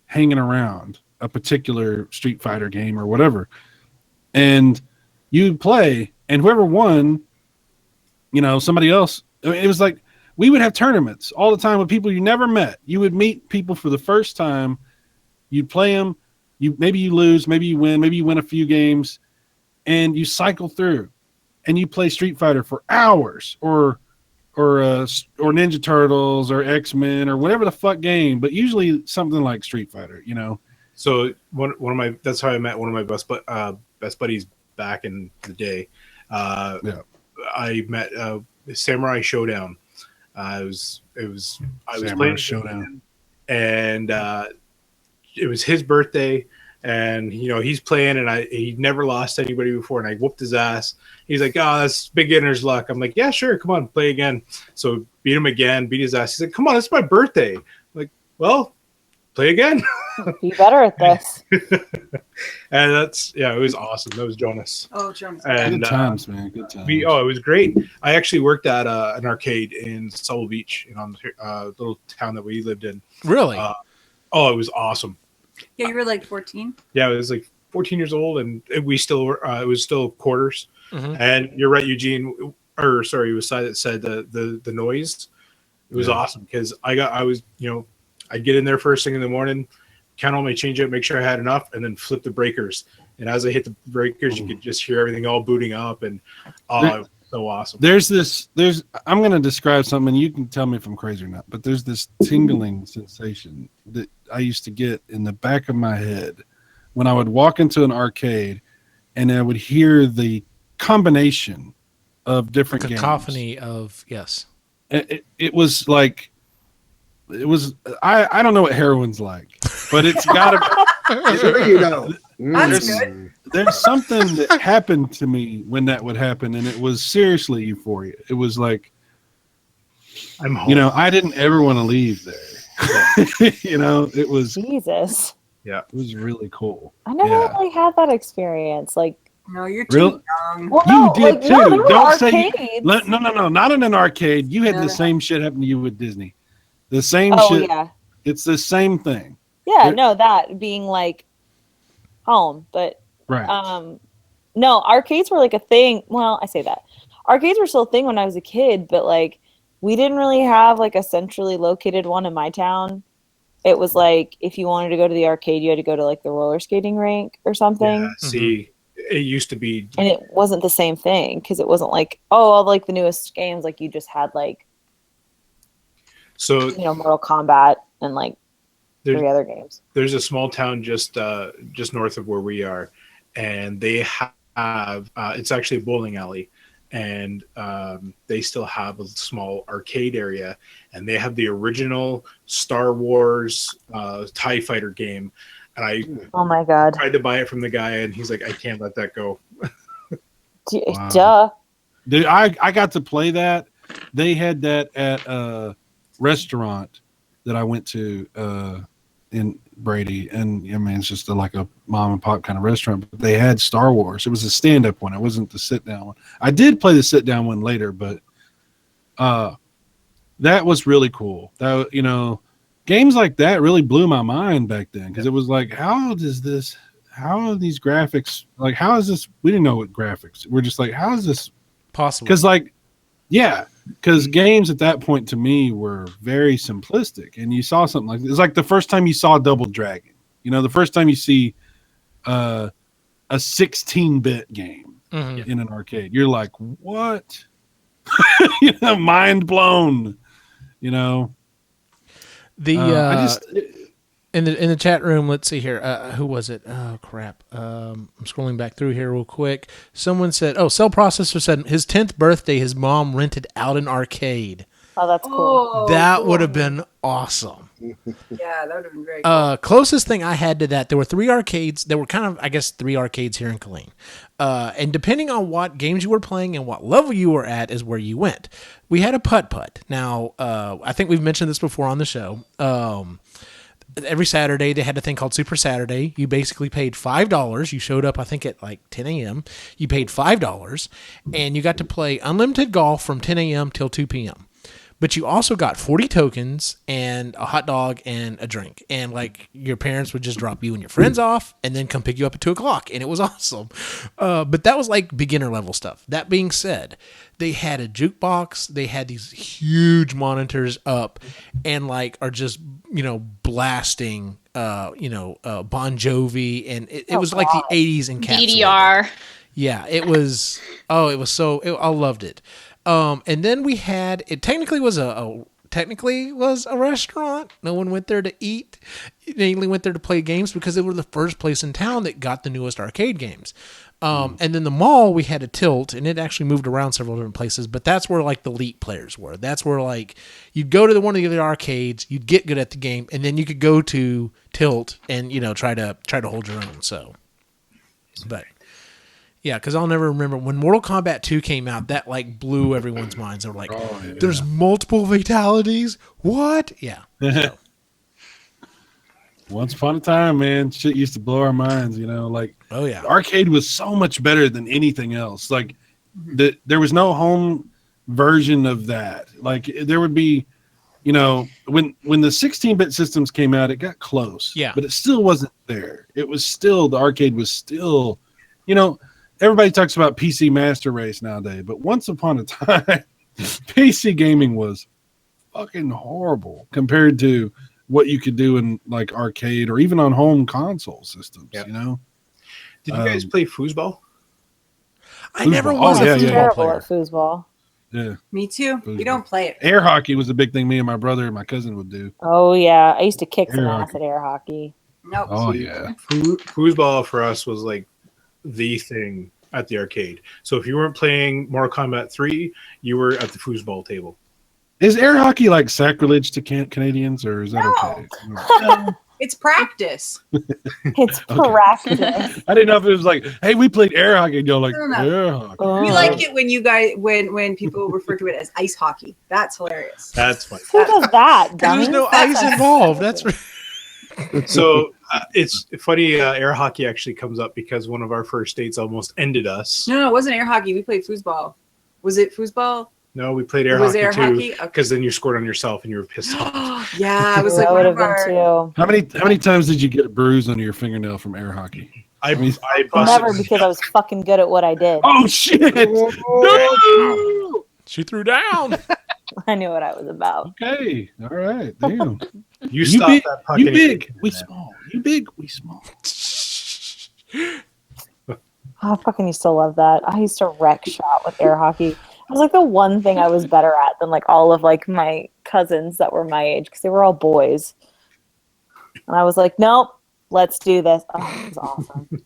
hanging around a particular Street Fighter game or whatever, and you'd play, and whoever won somebody else. It was like we would have tournaments all the time with people you never met. You would meet people for the first time. You'd play them. Maybe you lose, maybe you win a few games, and you cycle through, and you play Street Fighter for hours, or Ninja Turtles or X-Men or whatever the fuck game, but usually something like Street Fighter. So that's how I met one of my best buddies back in the day. I met Samurai Showdown. I was playing Showdown, and it was his birthday, and he's playing, and he never lost anybody before, and I whooped his ass. He's like, "Oh, that's beginner's luck." I'm like, "Yeah, sure, come on, play again." So beat him again, beat his ass. He's like, "Come on, it's my birthday." I'm like, "Well, play again." Be better at this. And it was awesome. That was Jonas. Oh, Jonas. And good times, man. Good times. it was great. I actually worked at an arcade in Southern Beach, on the little town that we lived in. Really? It was awesome. Yeah, you were like 14. Yeah, I was like 14 years old, and we still were. It was still quarters. Mhm. And you're right, Eugene. Or sorry, it was Sai that said the noise. It was awesome because I'd get in there first thing in the morning, count all my change out, make sure I had enough, and then flip the breakers. And as I hit the breakers, you could just hear everything all booting up, and it was so awesome. I'm going to describe something, and you can tell me if I'm crazy or not, but there's this tingling sensation that I used to get in the back of my head when I would walk into an arcade and I would hear the combination of different Cacophony games. of, yes. It was like, I don't know what heroin's like, but it's got to Sure you know. That's good. There's something that happened to me when that would happen, and it was seriously euphoria. It was like, I'm home. I didn't ever want to leave there. It was Jesus. it was really cool. I never really had that experience. Like, No, you're too young. well, You no, did like, no, too. there were Don't say arcades. no, not in an arcade. You had No, the no. same shit happen to you with Disney. The same Oh shit. yeah, It's the same thing. yeah. There- No, that being like home, but Right. no, arcades were like a thing. Well, I say that arcades were still a thing when I was a kid, but like we didn't really have like a centrally located one in my town. It was like if you wanted to go to the arcade, you had to go to like the roller skating rink or something. Yeah, see, it used to be. And it wasn't the same thing because it wasn't like, oh, all like the newest games. Like you just had like, So Mortal Kombat and like There's- 3 other games. there's a small town just north of where we are, and they have it's actually a bowling alley, and they still have a small arcade area, and they have the original Star Wars TIE Fighter game, and I Oh my God. tried to buy it from the guy, and he's like, I can't let that go. Wow. Duh. Dude, I got to play that. They had that at a restaurant that I went to in Brady, and I mean it's just like a mom and pop kind of restaurant. But they had Star Wars. It was a stand-up one. It wasn't the sit-down one. I did play the sit-down one later, but that was really cool. That games like that really blew my mind back then because it was like, how are these graphics? Like, how is this? We didn't know what graphics. We're just like, how is this Possible. Because games at that point to me were very simplistic, and you saw something like it's like the first time you saw Double Dragon. The first time you see a 16-bit game Mhm. in an arcade, you're like, what? Mind blown. The I in the chat room, let's see here. Who was it? Oh crap! I'm scrolling back through here real quick. Someone said, "Oh, Cell Processor said his 10th birthday, his mom rented out an arcade. Oh, that's cool. Oh, That cool. would have been awesome." Yeah, that would have been very cool. Closest thing I had to that, there were 3 arcades. There were kind of, I guess, 3 arcades here in Killeen. And depending on what games you were playing and what level you were at is where you went. We had a putt-putt. Now, I think we've mentioned this before on the show. Every Saturday, they had a thing called Super Saturday. You basically paid $5. You showed up, I think, at like 10 a.m. You paid $5, and you got to play unlimited golf from 10 a.m. till 2 p.m. but you also got 40 tokens and a hot dog and a drink. And like your parents would just drop you and your friends off and then come pick you up at 2:00. And it was awesome. But that was like beginner level stuff. That being said, they had a jukebox. They had these huge monitors up and like are just, blasting, Bon Jovi. And it was like the 80s encapsulated. DDR. Yeah, it was. I loved it. And then we had it. Technically was a restaurant. No one went there to eat. They only went there to play games because they were the first place in town that got the newest arcade games. And then the mall, we had a Tilt, and it actually moved around several different places. But that's where like the elite players were. That's where like you'd go to one of the other arcades, you'd get good at the game, and then you could go to Tilt and try to hold your own. So, but. Yeah, because I'll never remember when Mortal Kombat 2 came out, that like blew everyone's minds. They were like, there's multiple fatalities? What? Yeah. So. Once upon a time, man, shit used to blow our minds, like, oh yeah. The arcade was so much better than anything else. Like there was no home version of that. Like there would be, when the 16-bit systems came out, it got close. Yeah. But it still wasn't there. It was still, the arcade was still, everybody talks about PC Master Race nowadays, but once upon a time, PC gaming was fucking horrible compared to what you could do in like arcade or even on home console systems. Yep. Did you guys play foosball? I never was a foosball terrible player. at foosball. Yeah, Me too. Foosball. We don't play it. Air hockey was a big thing. Me and my brother and my cousin would do. Oh yeah, I used to kick some Air ass hockey. at air hockey. Nope. Oh yeah, Foosball for us was like the thing at the arcade. So if you weren't playing Mortal Kombat 3, you were at the foosball table. is air hockey like sacrilege to Canadians, or is that okay? No, it's practice. It's practice. I didn't know if it was like, hey, we played air hockey. And you're like, No. air hockey. Oh. We like it when you guys when people refer to it as ice hockey. That's hilarious. That's funny. Who does that? There's Dummy? no ice involved. That's right. So it's funny. Air hockey actually comes up because one of our first dates almost ended us. No, it wasn't air hockey. We played foosball. Was it foosball? No, we played air Was hockey air too. hockey? Okay. Because then you scored on yourself and you were pissed off. Yeah, I was that like would one have of been our. too. How many times did you get a bruise under your fingernail from air hockey? I busted. Never, because I was fucking good at what I did. Oh shit! No! She threw down. I knew what I was about. Okay, all right, damn. You stopped big, that puck. you and big, it- we small. You big, we small. Oh, I fucking used to love that. I used to wreck shot with air hockey. It was like the one thing I was better at than like all of like my cousins that were my age because they were all boys. And I was like, nope, let's do this. Oh, it was awesome.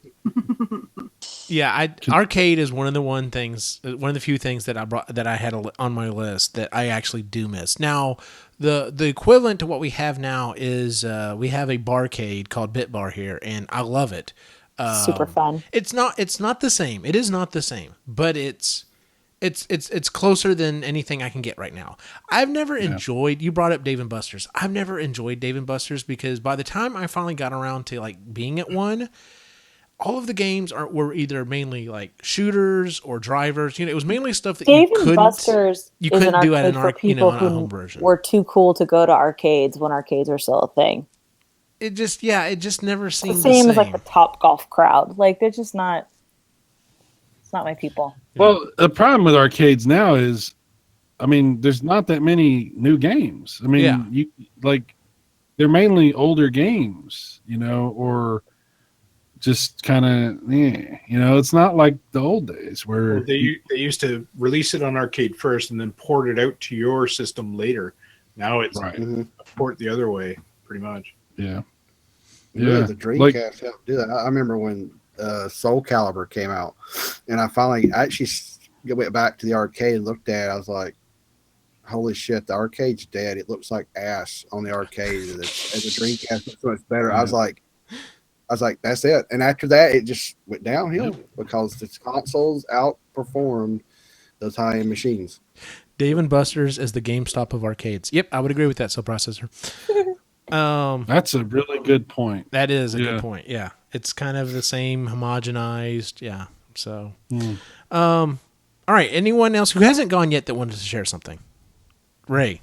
Yeah, arcade is one of the few things that I had on my list that I actually do miss. Now, the equivalent to what we have now is we have a barcade called Bit Bar here, and I love it. Super fun. It's not the same. It is not the same, but it's closer than anything I can get right now. I've never enjoyed. You brought up Dave & Buster's. I've never enjoyed Dave & Buster's because by the time I finally got around to like being at one, all of the games were either mainly like shooters or drivers. It was mainly stuff that Dave you and couldn't Buster's you is couldn't an do at arcade an for people on a home who version. were too cool to go to arcades when arcades were still a thing. It just never The seemed same as like the Top Golf crowd. Like they're just not. It's not my people. Well, the problem with arcades now is, I mean, there's not that many new games. I mean, you like they're mainly older games, or just kind of, it's not like the old days where they used to release it on arcade first and then port it out to your system later. Now it's a port the other way, pretty much. Yeah. The Dreamcast helped do that. I remember when Soul Calibur came out, and I actually went back to the arcade and looked at it. I was like, holy shit, the arcade's dead. It looks like ass on the arcade, and the Dreamcast looks so much better. Yeah. I was like, that's it. And after that, it just went downhill because the consoles outperformed those high-end machines. Dave & Buster's is the GameStop of arcades. Yep, I would agree with that, Cell Processor. That's a really good point. That is a good point. Yeah, it's kind of the same homogenized. Yeah. So, all right. Anyone else who hasn't gone yet that wanted to share something? Ray.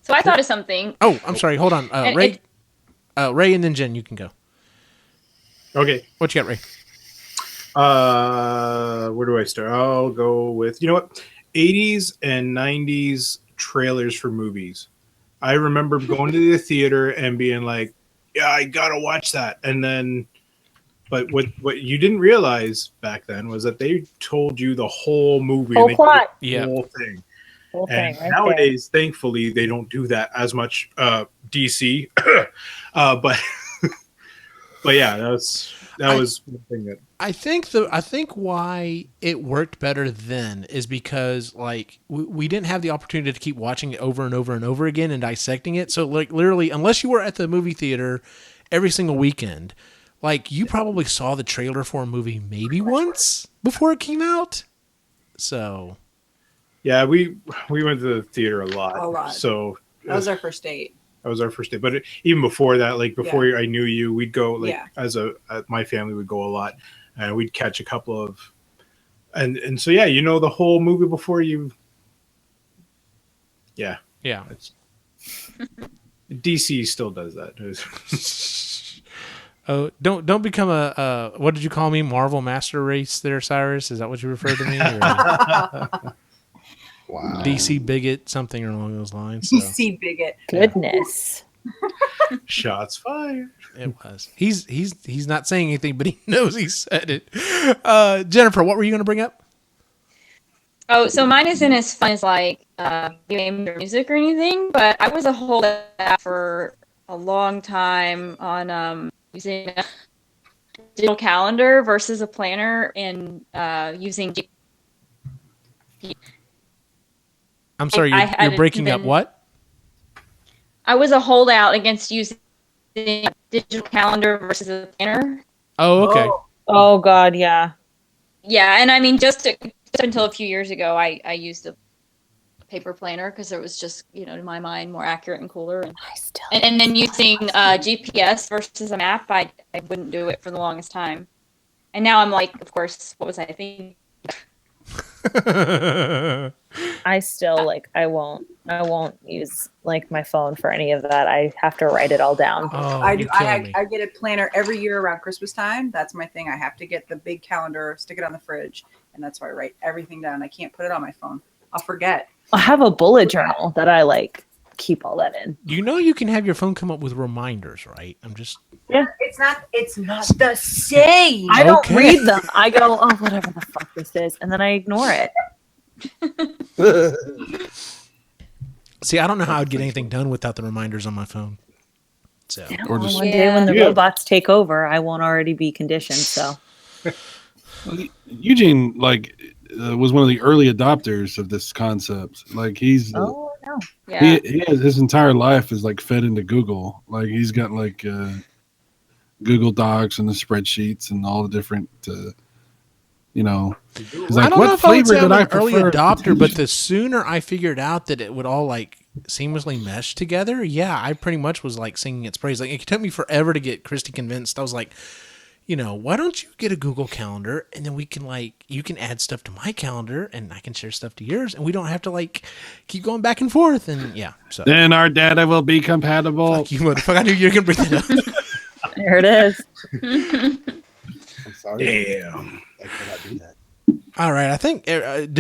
So I thought of something. Oh, I'm sorry. Hold on. And Ray. Ray and then Jen, you can go. Okay. What you got, Ray? Where do I start? I'll go with, you know what? 80s and 90s trailers for movies. I remember going to the theater and being like, yeah, I gotta watch that. And then, but what you didn't realize back then was that they told you the whole movie. Whole and they plot. did the whole thing. Whole And thing right nowadays, thankfully, they don't do that as much. DC, but but yeah, that was one thing that I think why it worked better then is because like we didn't have the opportunity to keep watching it over and over and over again and dissecting it. So like literally, unless you were at the movie theater every single weekend, like you probably saw the trailer for a movie maybe once before it came out. So yeah, we went to the theater a lot. A lot. So That was our first date. that was our first day. But even before that, like before Yeah. I knew you, we'd go like Yeah. my family would go a lot, and we'd catch a couple of, and so yeah, you know the whole movie before you. Yeah, yeah. it's, DC still does that. Oh, don't become a what did you call me? Marvel Master Race there, Cyrus? Is that what you referred to me? Or Wow. DC bigot, something along those lines. So. DC bigot. Goodness. Shots fired. It was. He's not saying anything, but he knows he said it. Jennifer, what were you going to bring up? Oh, so mine isn't as fun as like game or music or anything, but I was a holdout for a long time on using a digital calendar versus a planner and using. I'm sorry, I you're had breaking up been- what? I was a holdout against using a digital calendar versus a planner. Oh, okay. Oh God, yeah. Yeah, and I mean, just until a few years ago, I used a paper planner because it was just, in my mind, more accurate and cooler. And then using GPS versus a map, I wouldn't do it for the longest time. And now I'm like, of course, what was I thinking? I still I won't use my phone for any of that. I have to write it all down. Oh, I do. you're killing me. I get a planner every year around Christmas time. That's my thing. I have to get the big calendar, stick it on the fridge, and that's why I write everything down. I can't put it on my phone. I'll forget. I have a bullet journal that I keep all that in. You can have your phone come up with reminders, right? I'm just It's not the same. I don't Okay. read them. I go, oh, whatever the fuck this is, and then I ignore it. see. I don't know how I'd get anything done without the reminders on my phone. So Or just One day when the Yeah. robots take over, I won't already be conditioned. So Eugene was one of the early adopters of this concept. He's no. Yeah. he has his entire life is fed into Google. He's got Google Docs and the spreadsheets and all the different he's I don't know if I would say I'm an early prefer?" adopter, but the sooner I figured out that it would all seamlessly mesh together, yeah, I pretty much was singing its praise. It took me forever to get Christy convinced. I was like, why don't you get a Google Calendar and then we can you can add stuff to my calendar and I can share stuff to yours and we don't have to keep going back and forth and yeah. So Then our data will be compatible. fuck you, motherfucker! I knew you were gonna bring that up. There it is. I'm sorry. Damn. I cannot do that. All right, I think is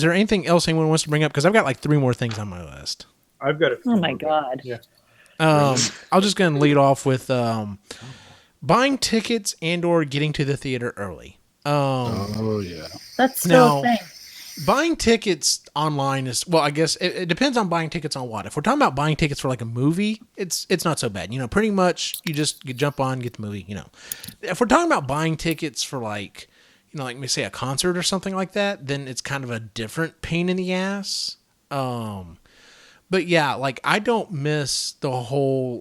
there anything else anyone wants to bring up? Because I've got 3 more things on my list. I've got a Oh my God. Yeah. I'll just gonna lead off with buying tickets and/or getting to the theater early. Oh yeah. That's still a Now, thing. buying tickets online is I guess it depends on buying tickets on what. If we're talking about buying tickets for a movie, it's not so bad. Pretty much you jump on, get the movie. If we're talking about buying tickets for maybe say a concert or something like that, then it's kind of a different pain in the ass. But yeah, I don't miss the whole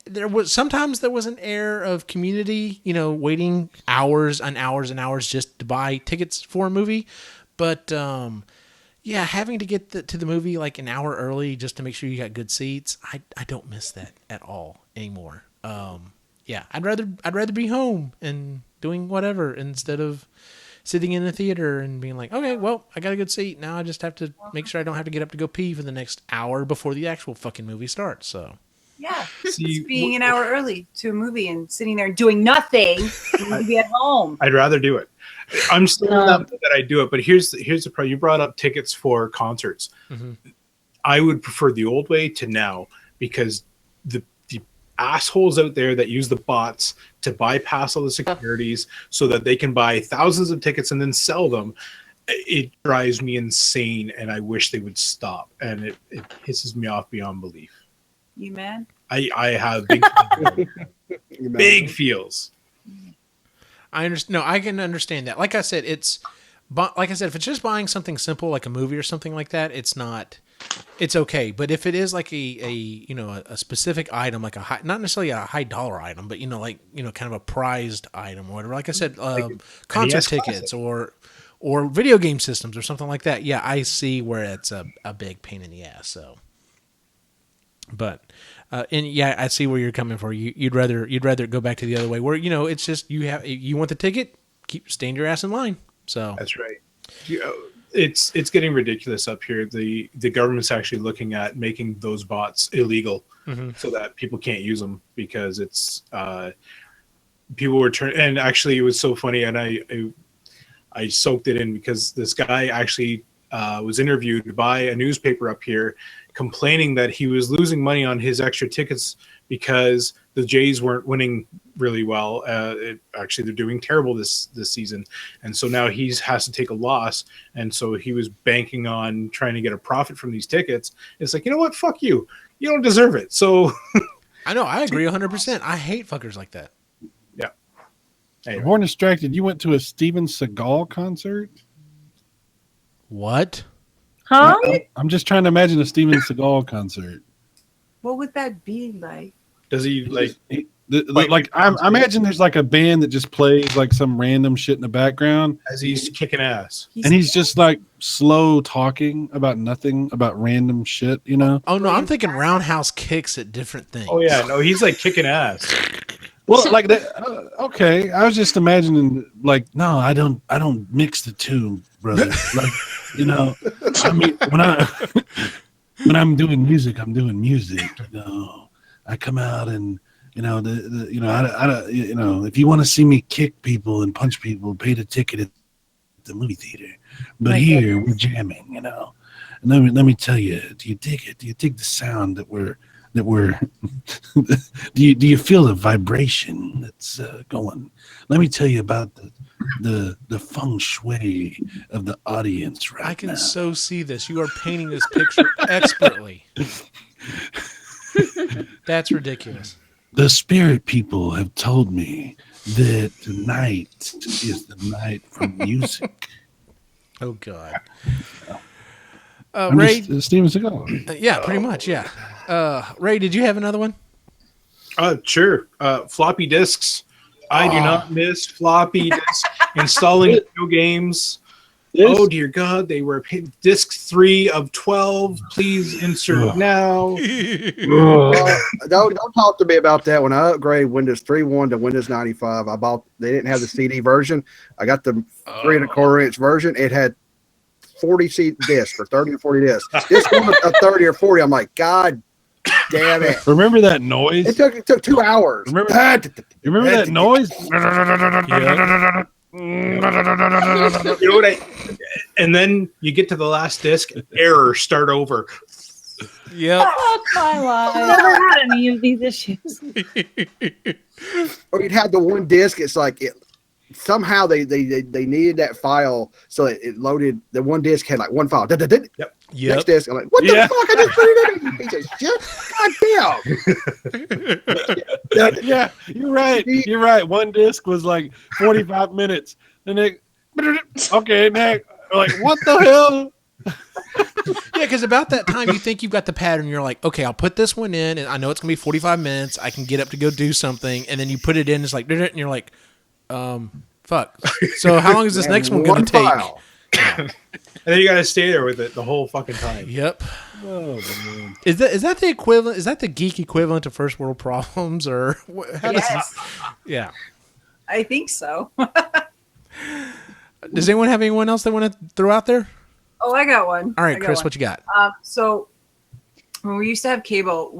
there was an air of community, waiting hours and hours and hours just to buy tickets for a movie. But yeah, having to get to the movie an hour early just to make sure you got good seats, I don't miss that at all anymore. Yeah, I'd rather be home and doing whatever instead of sitting in the theater and being like, okay, well, I got a good seat. Now I just have to make sure I don't have to get up to go pee for the next hour before the actual fucking movie starts. So. Yeah, See, it's being an hour early to a movie and sitting there doing nothing. You need to be at home. I'd rather do it. I'm still not that I do it, but here's the problem. You brought up tickets for concerts. Mm-hmm. I would prefer the old way to now because the assholes out there that use the bots to bypass all the securities so that they can buy thousands of tickets and then sell them. It drives me insane, and I wish they would stop. And it pisses me off beyond belief. You man? I have big feels. I understand. No, I can understand that. Like I said, if it's just buying something simple like a movie or something like that, it's not. It's okay. But if it is like a specific item, like not necessarily a high dollar item, but kind of a prized item or whatever. Like I said, concert tickets or video game systems or something like that. Yeah, I see where it's a big pain in the ass. So. But, and yeah, I see where you're coming from. You'd rather go back to the other way where, it's just, you want the ticket, stand your ass in line. So that's right. It's getting ridiculous up here. The government's actually looking at making those bots illegal so that people can't use them because it's, people were and actually it was so funny. And I soaked it in because this guy actually was interviewed by a newspaper up here complaining that he was losing money on his extra tickets because the Jays weren't winning really well. Actually, they're doing terrible this season. And so now he has to take a loss. And so he was banking on trying to get a profit from these tickets. It's like, you know what? Fuck you. You don't deserve it. So I know. I agree 100%. I hate fuckers like that. Yeah. Anyway. I'm more distracted. You went to a Steven Seagal concert? What? Huh? I'm just trying to imagine a Steven Seagal concert. What would that be like? Does he I imagine there's like a band that just plays like some random shit in the background as he's kicking ass, and he's just like slow talking about nothing, about random shit, Oh no, I'm thinking roundhouse kicks at different things. Oh yeah, no, he's like kicking ass. Well, like that. Okay, I was just imagining like, no, I don't mix the two, brother. Like, I mean, when I'm doing music, I'm doing music. I come out and if you want to see me kick people and punch people, pay the ticket at the movie theater. But here we're jamming, And let me tell you, do you dig it? Do you dig the sound that we're do you feel the vibration that's going? Let me tell you about the feng shui of the audience right now. I can so see this. You are painting this picture expertly. That's ridiculous. The spirit people have told me that tonight is the night for music. Oh God. Ray, Steven Seagal. Yeah, pretty much. Yeah. Ray, did you have another one? Sure. Floppy disks. I do not miss floppy disks. Installing video games. Oh dear God, they were disc 3 of 12. Please insert now. Don't talk to me about that. When I upgraded Windows 3.1 to Windows 95, they didn't have the CD version. I got the 3.25 inch version. It had 40 discs or 30 or 40 discs. This one was a 30 or 40. I'm like, God damn it. Remember that noise? It took 2 hours. Remember that noise? You know what and then you get to the last disc, error, start over. Yep. Oh my life. I've never had any of these issues. Or you'd have the one disc, it's like somehow they needed that file, so it loaded. The one disc had like one file. Yep. Next disc, I'm like, what the fuck? I just put it in. Piece of shit. God damn. Yeah, you're right. You're right. One disc was like 45 minutes. And then, okay, next. Like, what the hell? Yeah, because about that time you think you've got the pattern. You're like, okay, I'll put this one in, and I know it's gonna be 45 minutes. I can get up to go do something, and then you put it in. It's like, and you're like, fuck. So how long is this next one gonna take? And then you gotta stay there with it the whole fucking time. Yep. Oh man. Is that the equivalent? Is that the geek equivalent to first world problems, or how does yes. Yeah. I think so. Does anyone have anyone else they want to throw out there? Oh, I got one. All right, Chris, what you got? So when we used to have cable,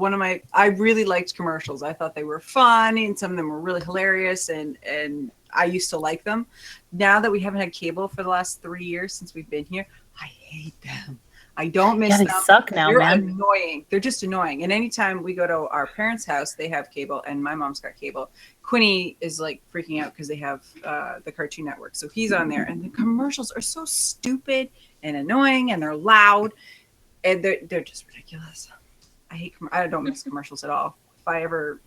I really liked commercials. I thought they were fun, and some of them were really hilarious, and I used to like them. Now that we haven't had cable for the last 3 years since we've been here, I hate them. I don't miss them. They suck now, They're man. annoying. They're just annoying. And anytime we go to our parents' house, they have cable, and my mom's got cable. Quinny is like freaking out because they have the Cartoon Network, so he's on there, and the commercials are so stupid and annoying, and they're loud, and they're just ridiculous. I don't miss commercials at all. If I ever,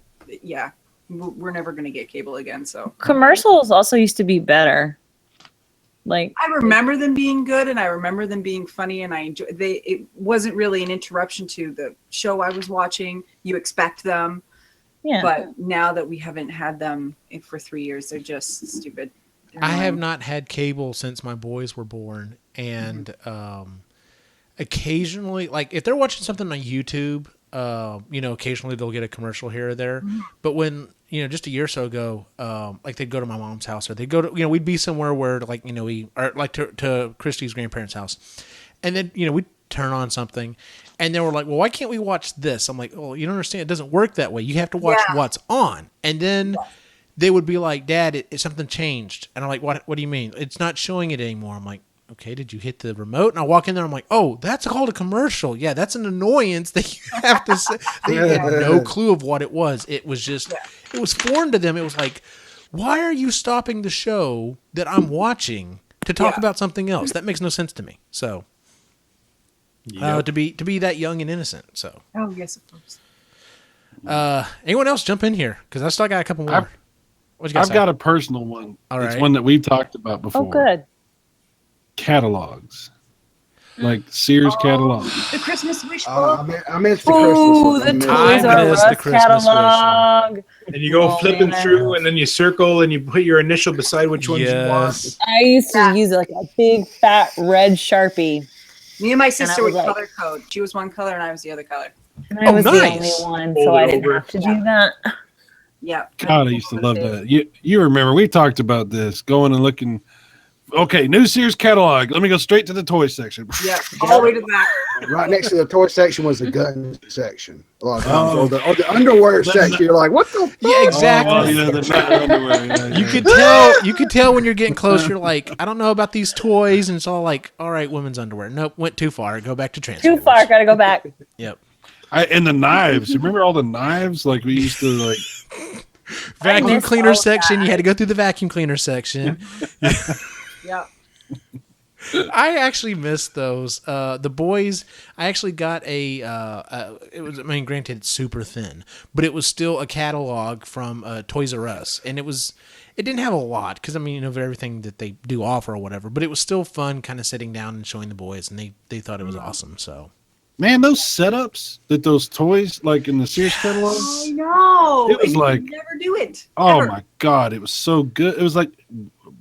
we're never gonna get cable again. So Commercials also used to be better. Like, I remember them being good, and I remember them being funny, and it wasn't really an interruption to the show I was watching. You expect them, yeah. but now that we haven't had them for 3 years, they're just stupid. They're I have annoying. not had cable since my boys were born, and occasionally, like if they're watching something on YouTube, occasionally they'll get a commercial here or there. Mm-hmm. But when just a year or so ago, like they'd go to my mom's house, or they'd go to we'd be somewhere where we are like to Christy's grandparents' house, and then we'd turn on something, and they were like, well, why can't we watch this? I'm like, oh, you don't understand, it doesn't work that way. You have to watch what's on. And then they would be like, Dad, something changed. And I'm like, what do you mean? It's not showing it anymore. I'm like, okay, did you hit the remote? And I walk in there, I'm like, oh, that's called a commercial. Yeah, that's an annoyance that you have to say. They had no clue of what it was. It was just, it was foreign to them. It was like, why are you stopping the show that I'm watching to talk about something else? That makes no sense to me. So, to be that young and innocent. So, Oh yes, of course. anyone else jump in here? Because I still got a couple more. What you got? I've got a personal one. All It's right. one that we've talked about before. Oh, good. Catalogs. Like Sears catalogs. The Christmas wish book. I missed the Ooh, Christmas the one. I Toys R missed the Us Christmas wish one. catalog. And you go Oh, flipping man. through, and then you circle, and you put your initial beside which ones you want. Yes. I used to use like a big fat red Sharpie. Me and my sister was would like- color code. She was one color, and I was the other color. And I was the nice. only one, Fold so it I didn't over. have to do that. Yeah. God, I used to love that. You remember we talked about this, going and looking. Okay, new Sears catalog. Let me go straight to the toy section. Yeah, all the way to the back. Right next to the toy section was the gun section. A lot of times, Oh. or the underwear section. You're like, what the fuck? Yeah, exactly. Oh, yeah, the not underwear. Yeah, You yeah. could tell when you're getting close. You're like, I don't know about these toys, and it's all like, all right, women's underwear. Nope, went too far. Go back to Too Transformers. far, gotta go back. Yep. And the knives. Remember all the knives? Like we used to like. Vacuum miss cleaner all section. that. You had to go through the vacuum cleaner section. Yeah. I actually missed those. The boys. I actually got a. It was. I mean, granted, it's super thin, but it was still a catalog from Toys R Us, and it was. It didn't have a lot because I mean, of everything that they do offer or whatever, but it was still fun, kind of sitting down and showing the boys, and they thought it was awesome. So. Man, those setups that those toys like in the Sears catalog. I know. It was And you like- never do it. Oh Ever. my God, it was so good. It was like,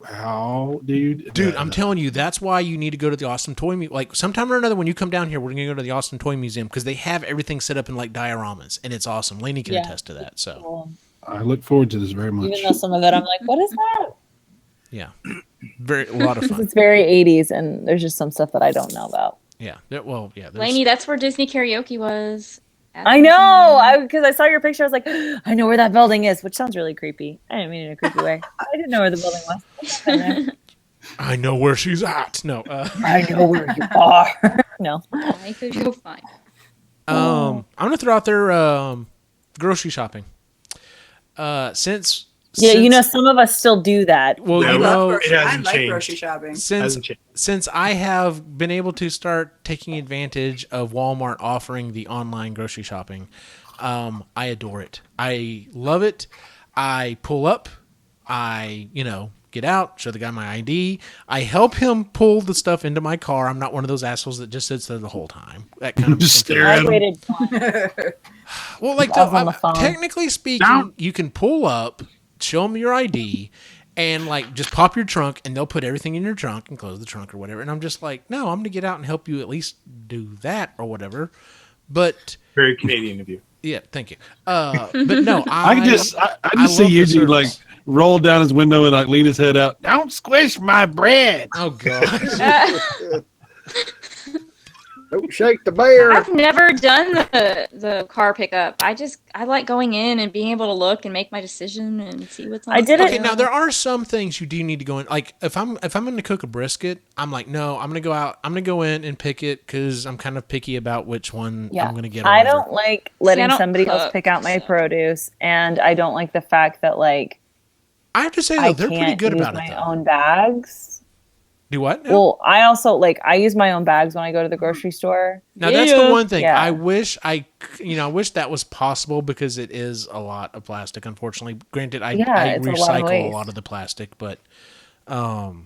how, dude? Dude, I'm telling you, that's why you need to go to the Austin Toy Museum. Like, sometime or another, when you come down here, we're going to go to the Austin Toy Museum because they have everything set up in, like, dioramas, and it's awesome. Lainey can Yeah. attest to that, so, Cool. I look forward to this very much. Even though some of it I'm like, what is that? yeah. A lot of Because fun. it's very 80s, and there's just some stuff that I don't know about. Yeah. Well, yeah. there's- Lainey, that's where Disney karaoke was. I know, because I saw your picture. I was like, I know where that building is, which sounds really creepy. I didn't mean it in a creepy way. I didn't know where the building was. I know where she's at. No. I know where you are. No. I could go fine. I'm going to throw out there grocery shopping. Since Some of us still do that. Well, Yeah, you well, know, it hasn't I like changed. grocery shopping. Hasn't changed. since I have been able to start taking advantage of Walmart offering the online grocery shopping, I adore it. I love it. I pull up, I get out, show the guy my ID. I help him pull the stuff into my car. I'm not one of those assholes that just sits there the whole time. That kind of Just stare I at 'em. waited. well, like I was on the phone. technically speaking, you can pull up, show them your ID, and like just pop your trunk, and they'll put everything in your trunk and close the trunk or whatever. And I'm just like, no, I'm gonna get out and help you at least do that or whatever. But Very Canadian of you. Yeah, thank you. But no, I just see love the Eugene like service. roll down his window and like lean his head out. Don't squish my bread. Oh gosh. Don't shake the bear. I've never done the car pickup. I like going in and being able to look and make my decision and see what's on. I did it- Okay, now there are some things you do need to go in. Like if I'm going to cook a brisket, I'm like, no, I'm going to go out. I'm going to go in and pick it because I'm kind of picky about which one I'm going to get. I over. don't like letting I don't somebody else cook, pick out my so. produce, and I don't like the fact that like I have to say though, I they're pretty can't good use about it. my Though. own bags. Do what? now? Well, I also like I use my own bags when I go to the grocery store. Now that's the one thing Yeah. I wish I wish that was possible because it is a lot of plastic. Unfortunately, granted, I It's a lot of recycle a waste. lot of the plastic, but no,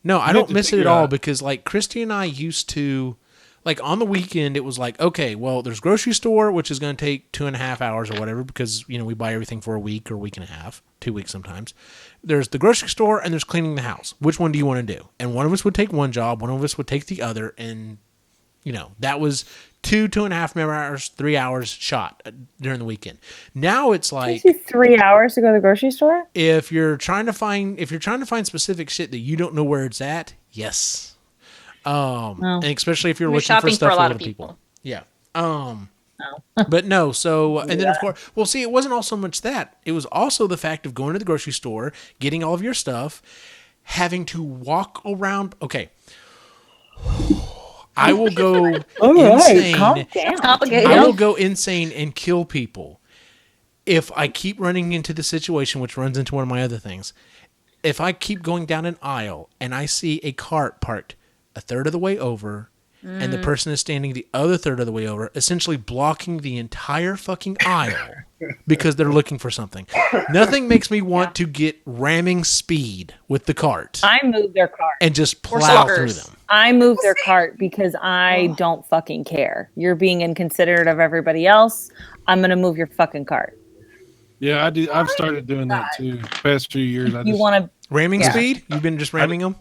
I have don't to miss it at figure all out- because like Christy and I used to, like on the weekend, it was like, okay, well, there's grocery store, which is going to take 2.5 hours or whatever because we buy everything for a week or week and a half, 2 weeks sometimes. There's the grocery store and there's cleaning the house. Which one do you want to do? And one of us would take one job, one of us would take the other, and that was 2.5 hours, 3 hours shot during the weekend. Now it's It like takes you 3 hours to go to the grocery store. if you're trying to find specific shit that you don't know where it's at, yes. And especially if you're You're looking for shopping stuff for a lot for of other people. people. Yeah. But no, so and then of course, well, see, it wasn't also much that. It was also the fact of going to the grocery store, getting all of your stuff, having to walk around. Okay. I will go insane. Calm down. Complicated. I will go insane and kill people if I keep running into the situation, which runs into one of my other things. If I keep going down an aisle and I see a cart parked a third of the way over and the person is standing the other third of the way over, essentially blocking the entire fucking aisle because they're looking for something. Nothing makes me want to get ramming speed with the cart I move their cart. and just Or plow through suckers. them. I move their cart because I don't fucking care. You're being inconsiderate of everybody else. I'm gonna move your fucking cart. Yeah, I do. I've started doing that too. Past few years, You want to? Ramming Yeah. speed? You've been just ramming them?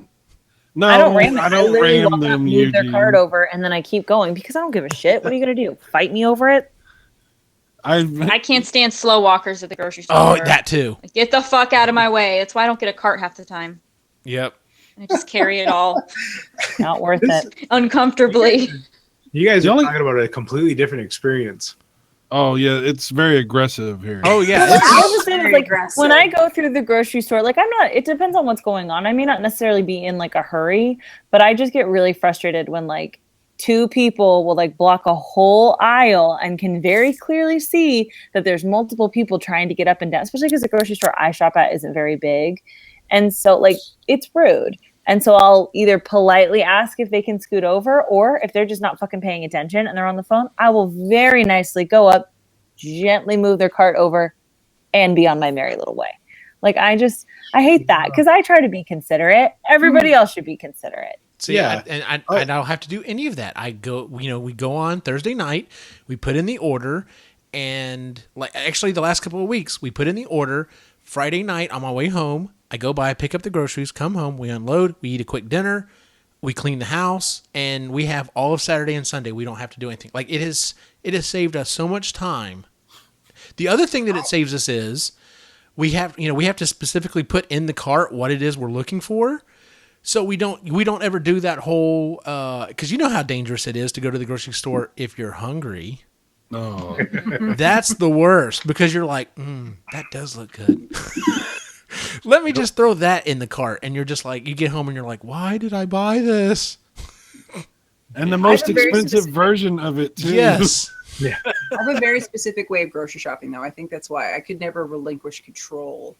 No, I don't ram them. I don't literally ram walk up, them. move their Eugene. cart over, and then I keep going because I don't give a shit. What are you gonna do? Fight me over it? I can't stand slow walkers at the grocery store. Oh, that too. Like, get the fuck out of my way. That's why I don't get a cart half the time. Yep. I just carry it all Not worth it. uncomfortably. You guys The are only- talking about a completely different experience. Oh yeah, it's very aggressive here. Oh yeah. I It's, was just saying, like, when I go through the grocery store, like, I'm not, it depends on what's going on. I may not necessarily be in like a hurry, but I just get really frustrated when like two people will like block a whole aisle and can very clearly see that there's multiple people trying to get up and down, especially because the grocery store I shop at isn't very big. And so, like, it's rude. And so I'll either politely ask if they can scoot over, or if they're just not fucking paying attention and they're on the phone, I will very nicely go up, gently move their cart over, and be on my merry little way. Like, I hate that because I try to be considerate. Everybody else should be considerate. See, Yeah. I don't have to do any of that. I go, we go on Thursday night, we put in the order, and like actually the last couple of weeks, we put in the order. Friday night on my way home, I go by, pick up the groceries, come home, we unload, we eat a quick dinner, we clean the house, and we have all of Saturday and Sunday. We don't have to do anything. Like it has saved us so much time. The other thing that it saves us is we have to specifically put in the cart what it is we're looking for. So we don't ever do that whole because you know how dangerous it is to go to the grocery store if you're hungry. No. That's the worst because you're like, that does look good. Let me just throw that in the cart, and you're just like, you get home and you're like, why did I buy this? And the most a very expensive specific- version of it too. Yes. I have a very specific way of grocery shopping, though. I think that's why I could never relinquish control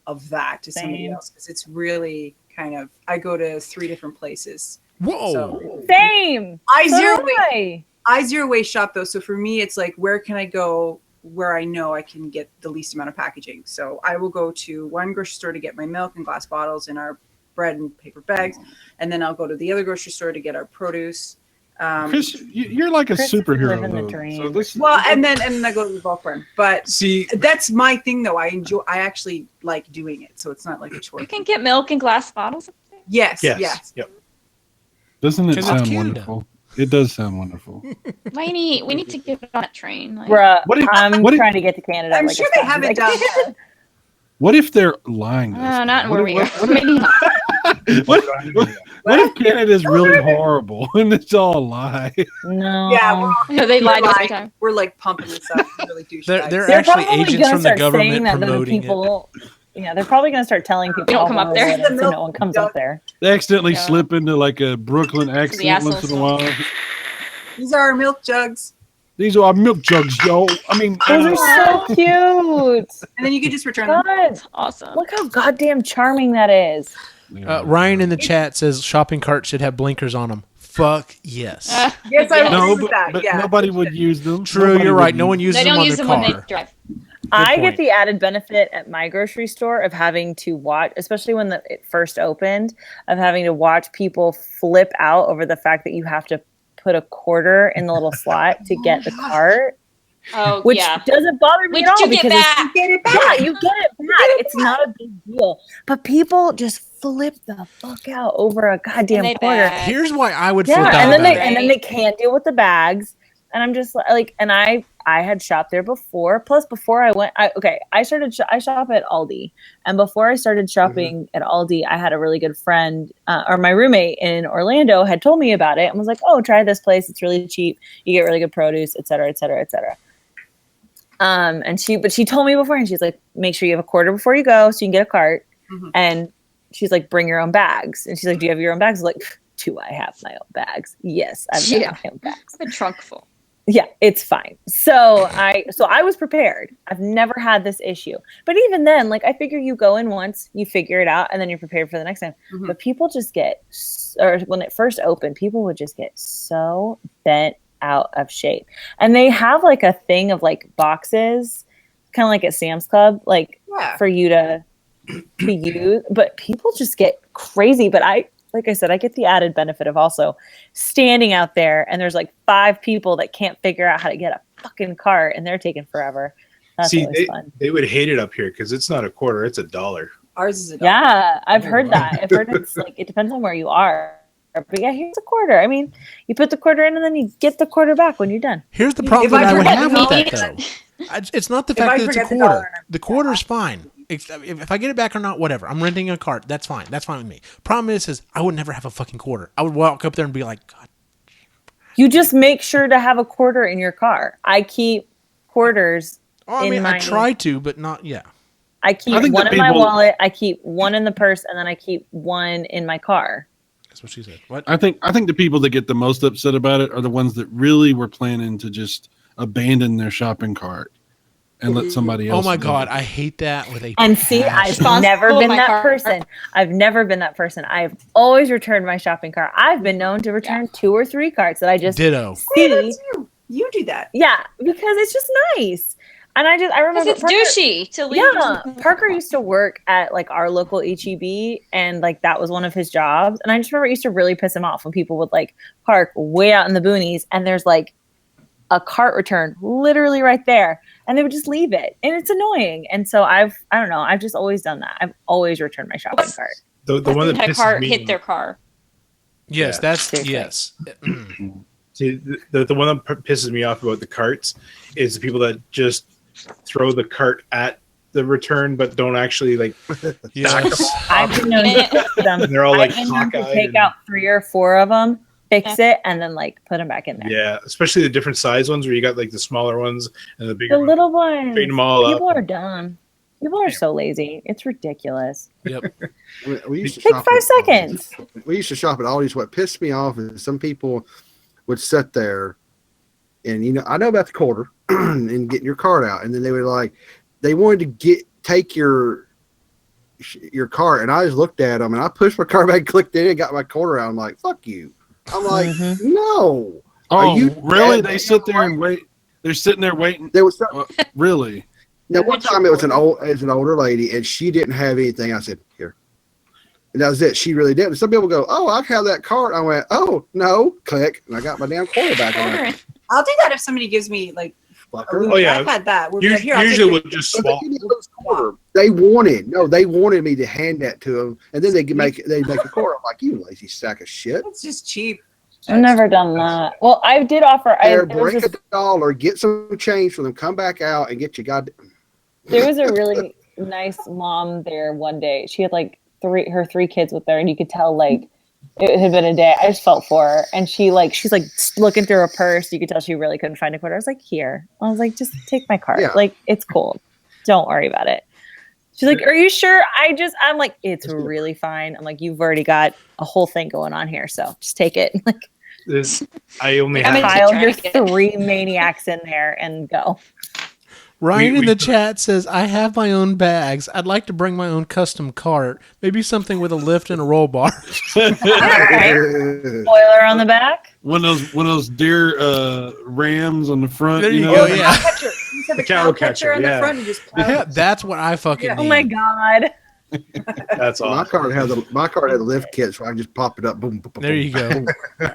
of that to somebody Same. else, because it's really kind of. I go to 3 different places. Whoa. So Same. I So zero do way. I. I zero waste shop though, so for me, it's like, where can I go where I know I can get the least amount of packaging? So I will go to one grocery store to get my milk in glass bottles and our bread in paper bags, and then I'll go to the other grocery store to get our produce. Chris, you're like a Chris is superhero. living the though. dream. So this, Well, and then I go to the bulk barn, but See, that's my thing though. I actually like doing it, so it's not like a chore. You can get milk in glass bottles. Yes, yes. yes. Yep. doesn't it 'Cause it's sound Canada. wonderful? It does sound wonderful. We need to get on that train. Like, Bruh, What if- I'm what if- trying to get to Canada. I'm like, sure as they fast as haven't I done can. that. What if they're lying to us? not What where if- we are. Maybe not. What if Canada's really horrible and it's all a lie? No. Yeah, No, they lied to us every like, time. we're like pumping this up. Really douchebags. They're They're actually probably agents gonna from the start saying government that to the promoting it. people. Yeah, they're probably going to start telling people don't come up there. so no one comes up there. They accidentally Yeah. slip into like a Brooklyn accent once in a assholes. while. These are our milk jugs. These are our milk jugs, yo. I mean, Those are so cute. And then you could just return them. God, Awesome. look how goddamn charming that is. Ryan in the chat says shopping carts should have blinkers on them. Fuck yes. Yes, I would no, agree with that. but Yeah. nobody would use them. True, Nobody you're would right. No use one uses They them don't on use their them when car. they drive. I point. get the added benefit at my grocery store of having to watch, especially when it first opened, of having to watch people flip out over the fact that you have to put a quarter in the little slot to get the cart, Oh, which yeah. doesn't bother me Which at all you get because back. You get it back. yeah, you get it back. It's not a big deal. But people just flip the fuck out over a goddamn they quarter. bag. Here's why I would flip Yeah, out and then about they it. and then they can't deal with the bags. And I'm just like, and I had shopped there before. Plus, before I went, I shop at Aldi, and before I started shopping at Aldi, I had a really good friend, or my roommate in Orlando had told me about it and was like, "Oh, try this place. It's really cheap. You get really good produce, et cetera, et cetera, et cetera." And she told me before, and she's like, "Make sure you have a quarter before you go, so you can get a cart." And she's like, "Bring your own bags." And she's like, "Do you have your own bags?" I was like, "Do I have my own bags?" Yes, I've got my own bags. A trunk full. Yeah, it's fine. So I was prepared. I've never had this issue. But even then, like, I figure you go in once, you figure it out, and then you're prepared for the next time. But people just get, or when it first opened, people would just get so bent out of shape. And they have like a thing of like boxes, kind of like at Sam's Club, like for you to use. But people just get crazy. But like I said, I get the added benefit of also standing out there and there's like 5 people that can't figure out how to get a fucking cart and they're taking forever. That's See, always fun. they would hate it up here because it's not a quarter; it's $1. Ours is a Yeah, I've heard that. I've heard it's like, it depends on where you are. But yeah, here's a quarter. I mean, you put the quarter in and then you get the quarter back when you're done. Here's the problem If that I I would forget have the with that, dollar- though. It's not the If I fact that it's a forget the dollar quarter. and I'm- The quarter's fine. If I get it back or not, whatever. I'm renting a cart. That's fine. That's fine with me. Problem is I would never have a fucking quarter. I would walk up there and be like, God. You just make sure to have a quarter in your car. I keep quarters Oh, I mean, I try to, but not, yeah. I keep I think one the in my people- wallet, I keep one in the purse, and then I keep one in my car. That's what she said. What? I think the people that get the most upset about it are the ones that really were planning to just abandon their shopping cart and let somebody else. Oh my do God, it. I hate that with a And see, passion. I've never with been my that car. person. I've never been that person. I've always returned my shopping cart. I've been known to return 2 or 3 carts that I just Ditto. Hey, see. that's you. You do that. Yeah, because it's just nice. And I Because remember it's douchey to leave. Yeah, Parker used to work at like our local HEB, and like that was one of his jobs. And I just remember it used to really piss him off when people would like park way out in the boonies, and there's like a cart return literally right there, and they would just leave it, and it's annoying. And so I don't know, I've just always done that. I've always returned my shopping cart. The one that That pisses car me hit their car. Yes, Yeah. that's, Seriously. yes. See, the one that pisses me off about the carts is the people that just throw the cart at the return, but don't actually like. Yes. I've been known to fix them. And they're all, like, I've been known to cockeyed take and- out 3 or 4 of them, fix it, and then like put them back in there. Yeah, especially the different size ones where you got like the smaller ones and the bigger The ones. little ones. Straighten them all People up. are dumb. People are so lazy. It's ridiculous. Yep. We used to Take shop 5 at Aldi's. seconds. We used to shop at Aldi's. What pissed me off is some people would sit there, and I know about the quarter and getting your card out, and then they would they wanted to take your cart, and I just looked at them, and I pushed my card back, clicked in, and got my quarter out. I'm like, fuck you. I'm like, no. Oh, you really? dead? They sit there and wait. They're sitting there waiting. There was some, Really? now one time it was an older lady, and she didn't have anything. I said, here. And that was it. She really didn't. Some people go, oh, I have that cart. I went, oh, no. Click. And I got my damn quarter back. I'm like, I'll do that if somebody gives me like. fucker. Oh, yeah. I've had that. We're like, here, I'll Usually take we'll just But swap. they didn't lose quarter. They wanted me to hand that to them, and then they make a quarter. I'm like, you lazy sack of shit. It's just cheap. I've never done that. Well, I did offer. There, break $1, get some change for them, come back out and get your goddamn. There was a really nice mom there one day. She had like her three kids with her, and you could tell like it had been a day. I just felt for her, and she's like looking through her purse. You could tell she really couldn't find a quarter. I was like, here. I was like, just take my card. Yeah. Like, it's cool. Don't worry about it. She's like, are you sure? I'm like, it's really fine. I'm like, you've already got a whole thing going on here, so just take it. Like, I only I'm have pile your 3 maniacs in there and go. Ryan in the chat says, I have my own bags. I'd like to bring my own custom cart. Maybe something with a lift and a roll bar. Spoiler on the back. One of those deer rams on the front. There you know? go, The yeah. cow catcher. You said the cow catcher on the front and just plow Yeah, it. that's what I fucking need. Oh my god. That's all. My card had a lift kit, so I can just pop it up. Boom, boom, boom. There you boom. go.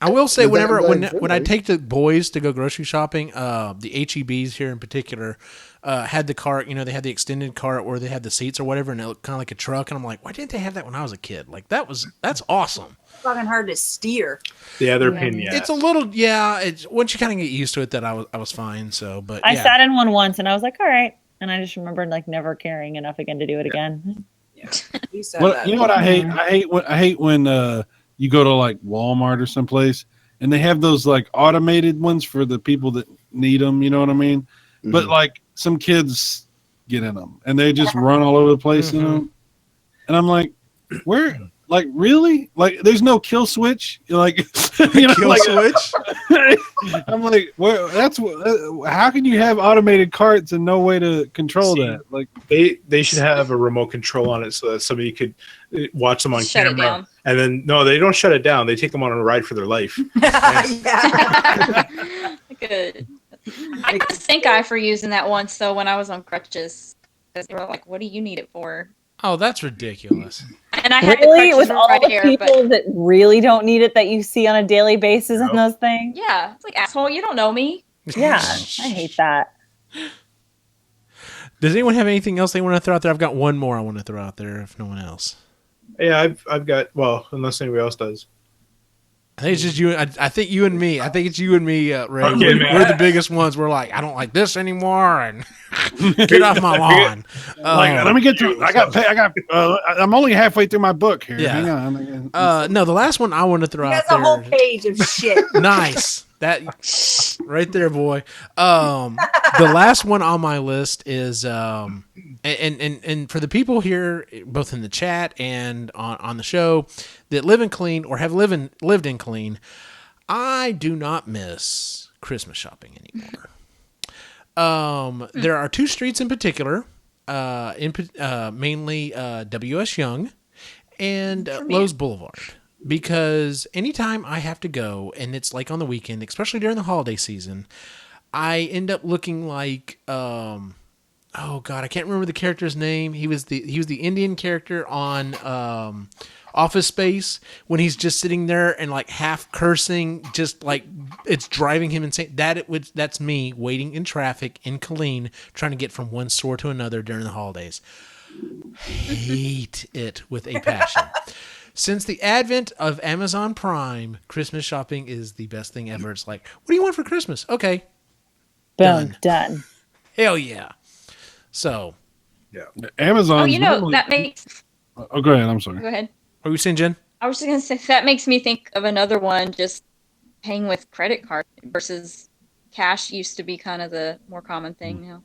I will say, Does that when I take the boys to go grocery shopping, the HEBs here in particular had the cart. You know, they had the extended cart where they had the seats or whatever, and it looked kind of like a truck. And I'm like, why didn't they have that when I was a kid? Like that's awesome. Fucking hard to steer. Yeah, they're pin. Yeah, It's a little, It's once you kind of get used to it, that I was fine. So, but I yeah. sat in one once and I was like, all right. And I just remembered like never caring enough again to do it again. Yeah. We used to have Well, that. you know what I hate? I hate when you go to like Walmart or someplace and they have those like automated ones for the people that need them. You know what I mean? Mm-hmm. But like some kids get in them and they just run all over the place, you know. And I'm like, where? Like really? Like there's no kill switch? Like you know, Kill like, switch. I'm like, well, how can you have automated carts and no way to control that? Like they should have a remote control on it so that somebody could watch them on Shut it camera. down. And then no, they don't shut it down. They take them on a ride for their life. Yeah. Good. I got a stink eye for using that once though when I was on crutches. Because they were like, "What do you need it for?" Oh, that's ridiculous. And I had Really? the With crutches all right the here, people that really don't need it that you see on a daily basis on those things? yeah, it's like asshole. You don't know me. Yeah, I hate that. Does anyone have anything else they want to throw out there? I've got one more I want to throw out there if no one else. Yeah, I've got unless anybody else does. I think it's just you. I think you and me. I think it's you and me, Ray. Okay, we're the biggest ones. We're like, I don't like this anymore, and get off my lawn. let me get through. I'm only halfway through my book here. Yeah. Hang on. No, the last one I want to throw out That's a whole there. page of shit. Nice. That right there, boy. The last one on my list is and for the people here, both in the chat and on the show, that live in Killeen or have lived in Killeen, I do not miss Christmas shopping anymore. There are 2 streets in particular, mainly W.S. Young and Lowe's Boulevard. Because anytime I have to go, and it's like on the weekend, especially during the holiday season, I end up looking like, oh God, I can't remember the character's name. He was the Indian character on Office Space when he's just sitting there and like half cursing, just like it's driving him insane. That's me waiting in traffic in Killeen, trying to get from one store to another during the holidays. Hate it with a passion. Since the advent of Amazon Prime, Christmas shopping is the best thing ever. It's like, what do you want for Christmas? Okay. Boom, done. Hell yeah. So. Yeah. Amazon. Oh, you know, that makes... Oh, go ahead. I'm sorry. Go ahead. What were you saying, Jen? I was just going to say, that makes me think of another one, just paying with credit card versus cash used to be kind of the more common thing now.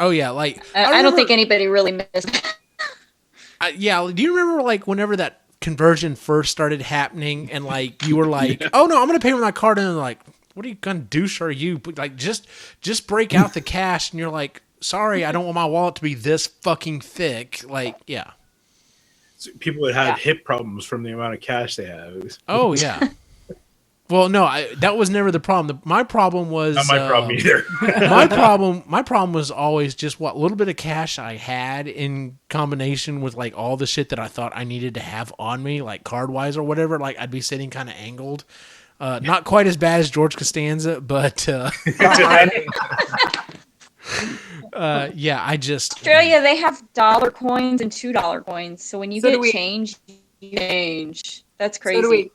Oh, yeah. Like I don't think anybody really missed that. Yeah. Do you remember like whenever that conversion first started happening and like you were like, oh no, I'm going to pay with my card, and they're like, what are you going to douche are you? Like just break out the cash, and you're like, sorry, I don't want my wallet to be this fucking thick. Like, yeah. So people that had hip problems from the amount of cash they have. Oh yeah. Well, no, that was never the problem. My problem was not my problem either. my problem was always just what little bit of cash I had in combination with like all the shit that I thought I needed to have on me, like card wise or whatever. Like I'd be sitting kind of angled, not quite as bad as George Costanza, but yeah, I just Australia, they have dollar coins and $2 coins. So when you So get do we. change, you change. That's crazy. So do we.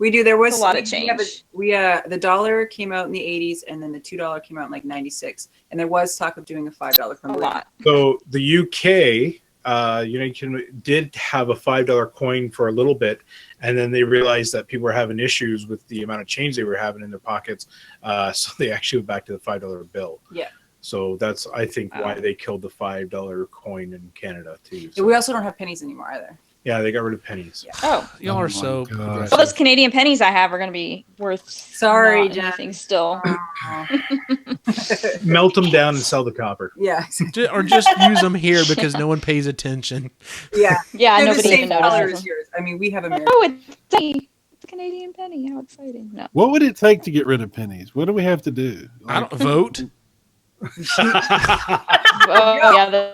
We do. There was It's a lot of we have change. the dollar came out in the 80s, and then the $2 came out in like 96, and there was talk of doing a $5 A coin. lot. So the UK, did have a $5 coin for a little bit, and then they realized that people were having issues with the amount of change they were having in their pockets, so they actually went back to the $5 bill. Yeah. So that's, I think, why they killed the $5 coin in Canada too. So, We also don't have pennies anymore either. yeah, they got rid of pennies. Yeah. Oh, Y'all are so gosh. all aggressive. those Canadian pennies I have are going to be worth Sorry, not Jen. anything still. Oh. Melt them down and sell the copper. Yeah. Or just use them here because no one pays attention. Yeah. Yeah, They're the nobody same even color notices as them. yours. I mean, we have American. Oh, it's a Canadian penny. How exciting! No. What would it take to get rid of pennies? What do we have to do? I don't vote. Oh, yeah.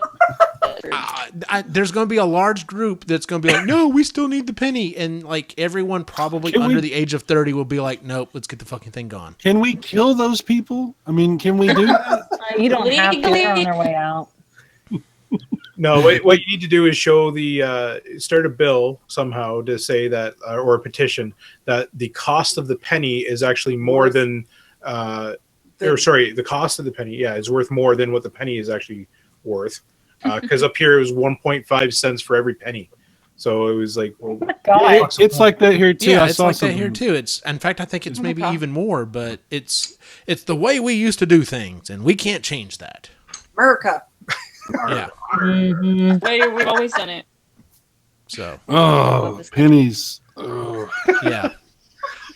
There's going to be a large group that's going to be like, no, we still need the penny. And like everyone probably Can we- under the age of 30 will be like, nope, let's get the fucking thing gone. Can we kill those people? I mean, can we do that? You don't have to. They're on their way out. No, what you need to do is show start a bill somehow to say that, or a petition that the cost of the penny is actually more than, the cost of the penny, is worth more than what the penny is actually worth. Because up here it was 1.5 cents for every penny, so it was like, well, It's like that here too. Yeah, I it's saw like that something. here too. It's in fact, I think it's maybe Okay. even more, but it's the way we used to do things, and we can't change that. America. Yeah. We've always done it. So Oh, pennies. Oh. yeah,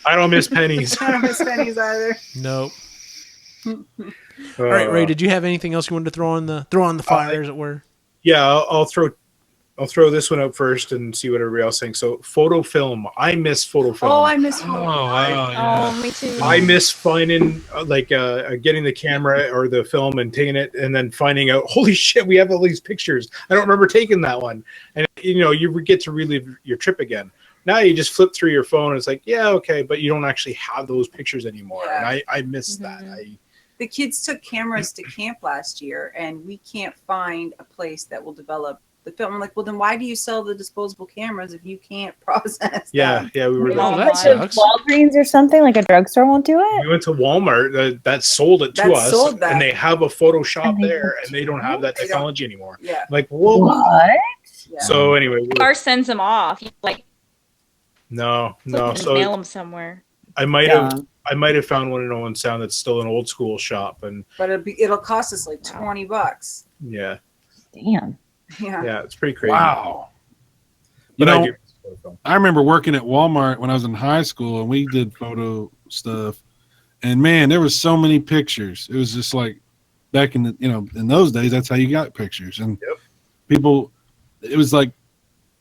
I don't miss pennies. I don't miss pennies either. nope. All right, Ray. Did you have anything else you wanted to throw on the fire, as it were? Yeah, I'll throw this one out first and see what everybody else thinks. So, photo film. I miss photo film. Oh, I miss. Oh, wow. Yeah. Oh, me too. I miss finding getting the camera or the film and taking it, and then finding out, holy shit, we have all these pictures. I don't remember taking that one, and you get to relive your trip again. Now you just flip through your phone. And it's like, yeah, okay, but you don't actually have those pictures anymore, Yeah. and I miss that. The kids took cameras to camp last year, and we can't find a place that will develop the film. I'm like, well, then why do you sell the disposable cameras if you can't process Yeah, them? we were. Oh, that Like sucks. Walgreens or something, like a drugstore won't do it. We went to Walmart that sold it to That us, sold that. and they have a Photoshop And they there, and they don't have that They don't. technology anymore. Yeah. Like, whoa. What? Yeah. So anyway, Ours sends them off. no. Mail So them somewhere. I might have found one in Owen Sound that's still an old school shop, and But it'll cost us like $20. yeah, Damn. Yeah. it's pretty crazy. Wow. But You I know, do miss photo film. I remember working at Walmart when I was in high school, and we did photo stuff. And man, there was so many pictures. It was just like back in in those days, that's how you got pictures. And people, it was like,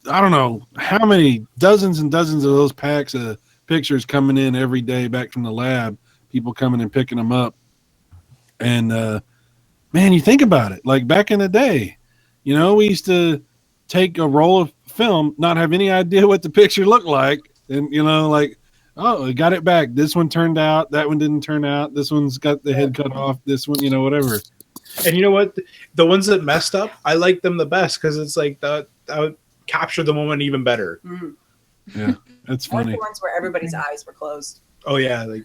I don't know how many dozens and dozens of those packs of pictures coming in every day back from the lab, people coming and picking them up. And man, you think about it, like back in the day, we used to take a roll of film, not have any idea what the picture looked like. And, like, oh, we got it back. This one turned out. That one didn't turn out. This one's got the head cut off. This one, whatever. And you know what? The ones that messed up, I like them the best because it's like that would capture the moment even better. Mm-hmm. Yeah, that's I like funny. the ones where everybody's eyes were closed. Oh yeah, like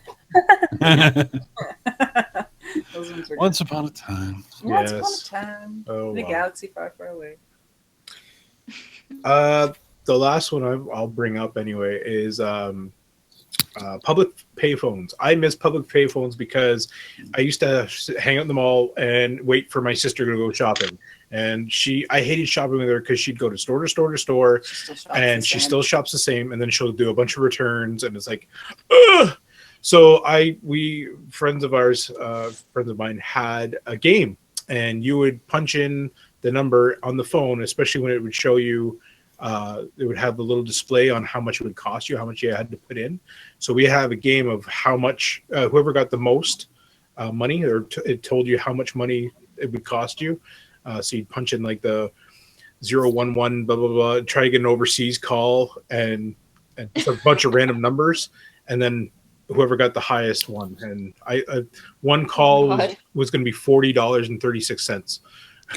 Those ones were Once upon a time. Once yes. upon a time. Oh, in a wow. galaxy far, far away. The last one I'll bring up anyway is public payphones. I miss public payphones because I used to hang out in the mall and wait for my sister to go shopping. And I hated shopping with her because she'd go to store to store to store, and she still shops the same. And then she'll do a bunch of returns, and it's like, ugh! So we friends of mine had a game, and you would punch in the number on the phone, especially when it would show you. It would have the little display on how much it would cost you, how much you had to put in. So we have a game of how much whoever got the most money, or it told you how much money it would cost you. So you'd punch in like the 011 blah blah blah, try to get an overseas call, and just a bunch of random numbers, and then whoever got the highest one. And one call was going to be $40.36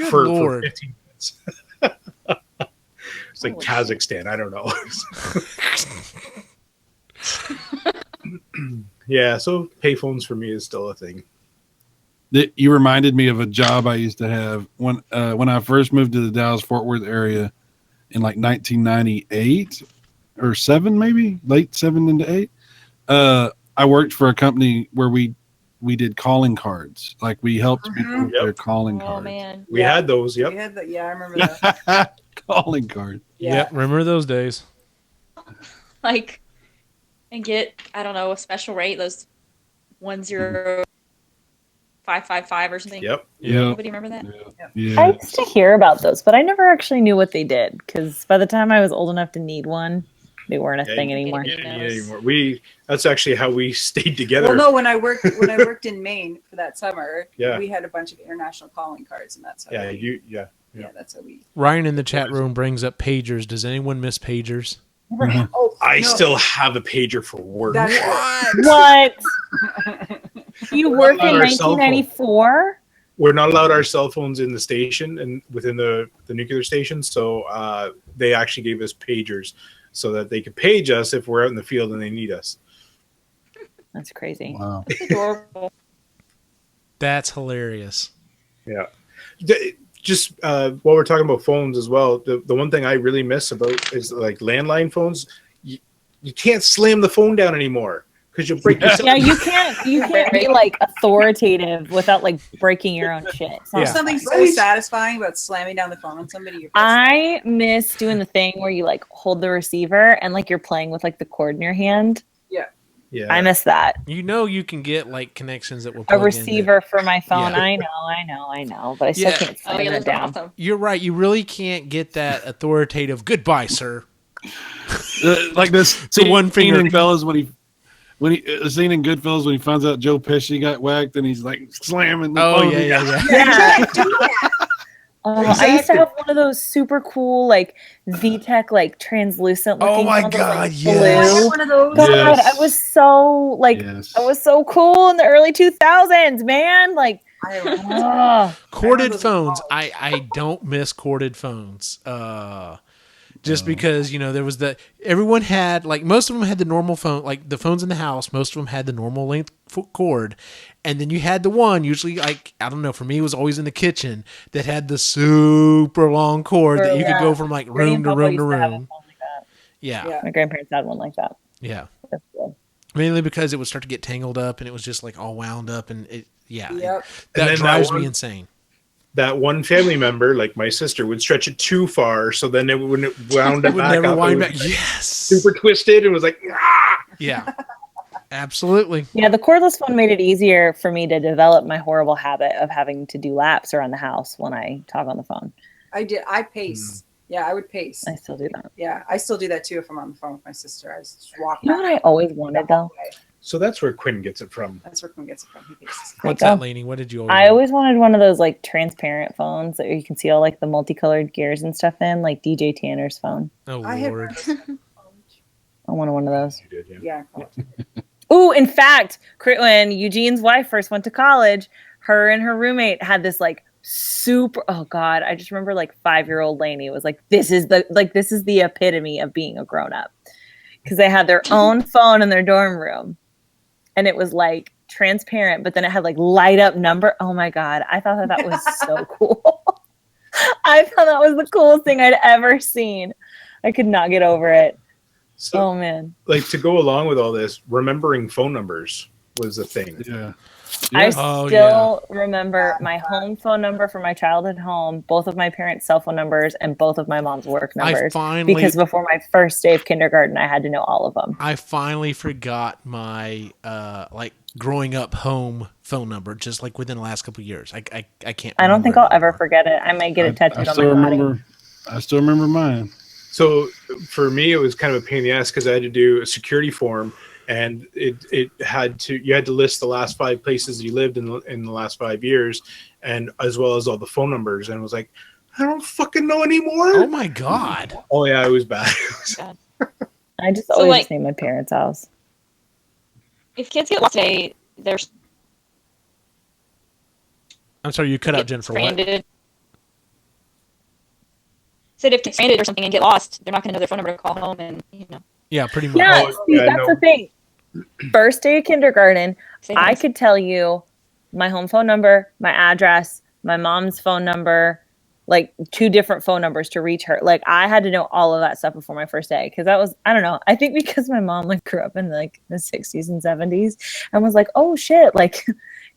for 15 minutes. It's like Kazakhstan. I don't know. Yeah, so payphones for me is still a thing. You reminded me of a job I used to have when I first moved to the Dallas-Fort Worth area in like 1998 or 7, maybe late 7 into 8. I worked for a company where we did calling cards. Like we helped people with their calling Oh cards. man. We had those. Yep. We had the, yeah, I remember that. Calling card. Yeah. Yep, remember those days. Like, and get, I don't know, a special rate, those 10555 or something. Yep. Yeah. Nobody remember that? Yeah. I used to hear about those, but I never actually knew what they did because by the time I was old enough to need one, they weren't a thing anymore. That's actually how we stayed together. Well, no, when I worked in Maine for that summer, Yeah. we had a bunch of international calling cards, and that's how. Yeah, that's how we. Ryan in the chat room brings up pagers. Does anyone miss pagers? Oh, I no. still have a pager for work. That's What? You work in On our cell phone. 1994? We're not allowed our cell phones in the station and within the nuclear station, so they actually gave us pagers so that they could page us if we're out in the field and they need us. That's crazy. Wow. That's adorable. That's hilarious. Yeah. Just while we're talking about phones as well, the one thing I really miss about is like landline phones. You can't slam the phone down anymore because you'll break yourself. Yeah, you can't be like authoritative without like breaking your own shit. Yeah. There's something so satisfying about slamming down the phone on somebody. You're I miss doing the thing where you like hold the receiver and like you're playing with like the cord in your hand. Yeah. I miss that. You know you can get like connections that will A plug in receiver for my phone. Yeah. I know, but I still Yeah. can't Oh, slam yeah, it those are down. awesome. You're right. You really can't get that authoritative goodbye, sir. Like this one scene finger. in Fellas when he scene in Goodfellas when he finds out Joe Pesci got whacked and he's like slamming the Oh phone. yeah. Yeah. I used to have one of those super cool like VTech like translucent looking. Oh my ones, God, like, yes. blue. one of those. God, Yes. I was so like Yes. I was so cool in the early 2000s, man. Like, Corded those phones. I don't miss corded phones. Just because, you know, there was everyone had, like, most of them had the normal phone, like the phones in the house, most of them had the normal length cord. And then you had the one, usually, like, I don't know, for me, it was always in the kitchen, that had the super long cord that you could go from, like, room to room to room. Yeah. My grandparents had one like that. Yeah. That's cool. Mainly because it would start to get tangled up and it was just, like, all wound up. And Yep. that And then drives me insane. That one family member, like my sister, would stretch it too far, so then when it wound up Would back never up, wind it back. was like Yes. super twisted. It was like, ah! Yeah. Absolutely. Yeah, the cordless phone made it easier for me to develop my horrible habit of having to do laps around the house when I talk on the phone. I did. I pace. Yeah, I would pace. I still do that. Yeah, I still do that too if I'm on the phone with my sister. I just walk. You know what I always wanted though? So that's where Quinn gets it from. That's where Quinn gets it from. He paces. What's There you that, go. Lainey? What did you always I want? always wanted one of those like transparent phones that you can see all like the multicolored gears and stuff in, like DJ Tanner's phone. Oh, I had Lord. I wanted one of those. You did, Yeah. Ooh, in fact, when Eugene's wife first went to college, her and her roommate had this like super, oh God, I just remember like 5-year-old Lainey was like, this is the epitome of being a grown up. Because they had their own phone in their dorm room. And it was like transparent, but then it had like light up number. Oh my God. I thought that was so cool. I thought that was the coolest thing I'd ever seen. I could not get over it. So, Oh man. like, to go along with all this, remembering phone numbers was a thing. Yeah. I Oh, still remember my home phone number for my childhood home, both of my parents' cell phone numbers, and both of my mom's work numbers. Because before my first day of kindergarten, I had to know all of them. I finally forgot my like growing up home phone number, just like within the last couple of years. I can't. I don't think remember I'll it ever anymore. forget it. I might get it tattooed on my body. I still remember mine. So for me, it was kind of a pain in the ass because I had to do a security form, and you had to list the last 5 places you lived in the last 5 years, and as well as all the phone numbers. And it was like, I don't fucking know anymore. Oh my God. Oh yeah, it was bad. I just So, always like- just name my parents' house. If kids get lost today, they're I'm sorry, you cut out Jennifer. What? stranded. Said if kids stranded or something and get lost, they're not going to know their phone number to call home, and Yeah, pretty much. Yeah, Oh, see, yeah, that's no. the thing. First day of kindergarten, Same I as- could tell you my home phone number, my address, my mom's phone number, like 2 different phone numbers to reach her. Like I had to know all of that stuff before my first day because that was, I don't know. I think because my mom like grew up in like the 60s and 70s and was like, oh shit, like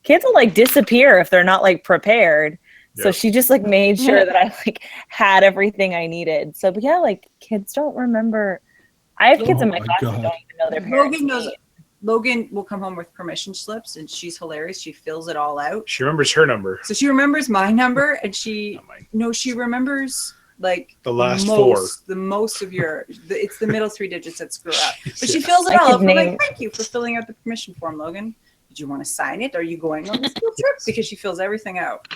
kids will like disappear if they're not like prepared. So Yep. she just like made sure that I like had everything I needed. So but yeah, like kids don't remember. I have kids Oh in my my class that God. don't even know their parents' Logan knows. name. Logan will come home with permission slips, and she's hilarious. She fills it all out. She remembers her number. So she remembers my number, and she Not mine. no, she remembers like The last the most of your. It's the middle 3 digits that screw up. But she Yeah. fills it I all could out. I'm name- like, thank you for filling out the permission form, Logan. Did you want to sign it? Are you going on this field trip? Because she fills everything out.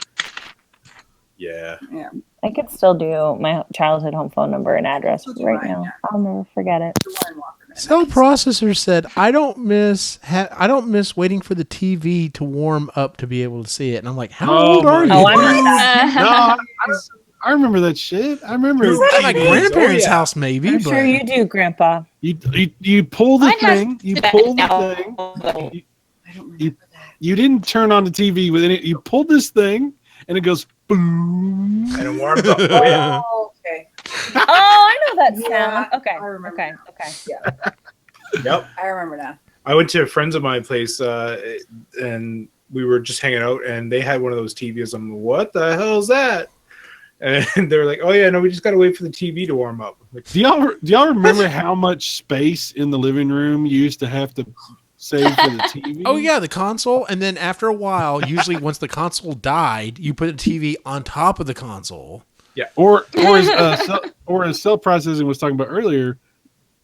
Yeah. Yeah. I could still do my childhood home phone number and address So do right I, now. yeah. I'll never forget it. The Warren Walker man. Cell processor said, "I don't miss waiting for the TV to warm up to be able to see it." And I'm like, "How Oh old are you?" my Oh, I'm like that. No, I remember that shit. I remember It's at my TVs. grandparents' Oh, yeah. house, maybe. I'm but sure you do, Grandpa. you pull the Mine has thing. You that pull the now. thing. I don't remember that. You didn't turn on the TV with it. You pulled this thing, and it goes boom. And it warms up. Oh, yeah. Oh, okay. Oh, I know that sound. Yeah, Okay. I remember Okay. now. Okay. Yeah, Yep. I remember now. I went to a friends of mine place and we were just hanging out and they had one of those TVs. I'm like, what the hell is that? And they were like, oh yeah, no, we just got to wait for the TV to warm up. I'm like, Do y'all remember how much space in the living room you used to have to save for the TV? oh yeah, the console, and then after a while, usually once the console died, you put the TV on top of the console. Or as cell processing was talking about earlier,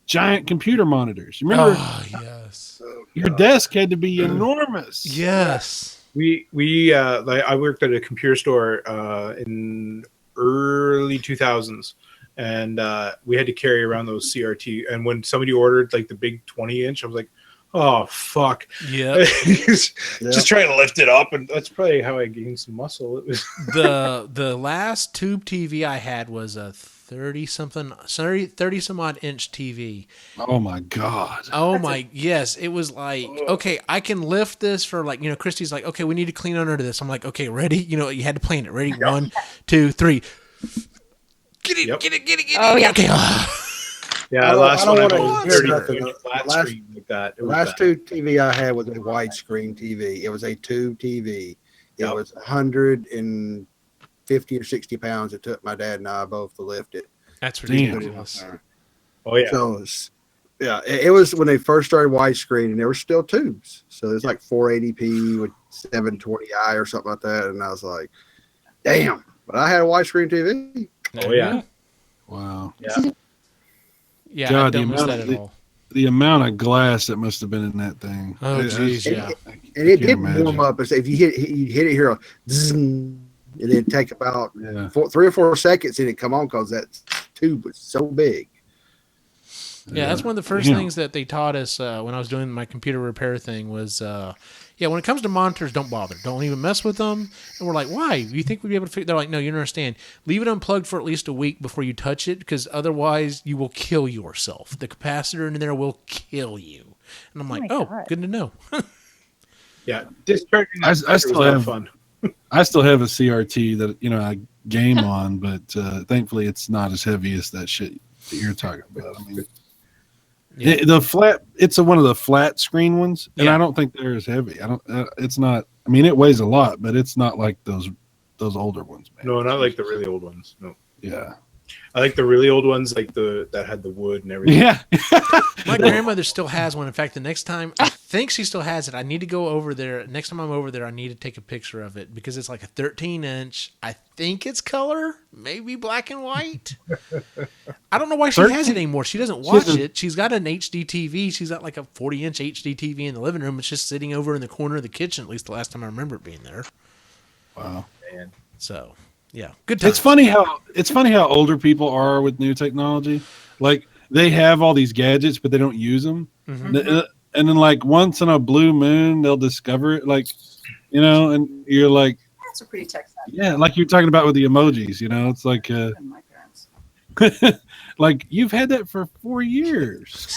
giant computer monitors. You remember Oh yes, your desk had to be enormous. yes. we like I worked at a computer store in early 2000s and we had to carry around those CRT, and when somebody ordered like the big 20-inch, I was like, oh fuck. Yep. Just trying to lift it up, and that's probably how I gained some muscle. It was the last tube TV I had was a 30 some odd inch TV. Oh my God. Oh my, yes. It was like, okay, I can lift this for like, Christy's like, okay, we need to clean under this. I'm like, okay, ready? You had to plan it. Ready? 1, 2, 3. Get it, Yep. get it. Oh, yeah. Okay. yeah. I don't- Last I don't one I wanna was hear 30 nothing. inch flat Last- screen like that. It The was last bad. 2 TV I had was a widescreen TV. It was a tube TV. It Yep. was 150 or 60 pounds. It took my dad and I both to lift it. That's Put it up ridiculous. there. Oh yeah. So it was when they first started widescreen, and there were still tubes. So there's like 480p with 720i or something like that, and I was like, damn. But I had a widescreen TV. Oh yeah. Wow. Yeah. Yeah, God, I the don't miss amount that of at all. The amount of glass that must have been in that thing. Oh, It- geez, And, yeah. and it can't did imagine. warm up. If you hit it here, zzzz, and then take about Yeah. 3 or 4 seconds, and it come on because that tube was so big. Yeah, that's one of the first Yeah. things that they taught us when I was doing my computer repair thing was, when it comes to monitors, don't bother. Don't even mess with them. And we're like, why? You think we'd be able to figure? They're like, no, you don't understand. Leave it unplugged for at least a week before you touch it, because otherwise you will kill yourself. The capacitor in there will kill you. And I'm like, my oh, God. good to know. Yeah. Discharging I that sucker still was not have- fun. I still have a CRT that I game on, but thankfully it's not as heavy as that shit that you're talking about. I mean, Yeah. the flat. It's one of the flat screen ones, and Yeah. I don't think they're as heavy. I don't. It's not. I mean, it weighs a lot, but it's not like those older ones, man. No, not like the really old ones. No. Yeah. I like the really old ones, like that had the wood and everything. Yeah. My grandmother still has one. In fact, the next time, I think she still has it. I need to go over there. Next time I'm over there, I need to take a picture of it because it's like a 13-inch. I think it's color, maybe black and white. I don't know why she has it anymore. She doesn't watch it. She's got an HD TV. She's got like a 40-inch HD TV in the living room. It's just sitting over in the corner of the kitchen, at least the last time I remember it being there. Wow. Man. So, yeah, good times. It's funny how older people are with new technology. Like they have all these gadgets, but they don't use them. Mhm. And then like once in a blue moon, they'll discover it. Like, and you're like, That's a pretty tech savvy. yeah, like you're talking about with the emojis. It's like, And my parents. Like, you've had that for 4 years.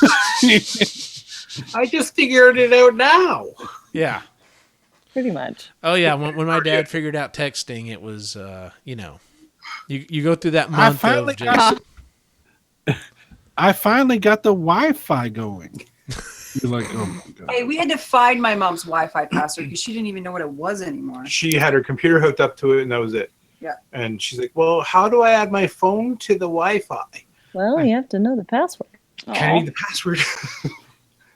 I just figured it out now. Yeah. Pretty much. Oh yeah, when my dad figured out texting, it was you go through that month of just I finally got the Wi-Fi going. You're like, oh my god. Hey, we had to find my mom's Wi-Fi password because she didn't even know what it was anymore. She had her computer hooked up to it, and that was it. Yeah. And she's like, "Well, how do I add my phone to the Wi-Fi? Well, you have to know the password. Can I need the password?"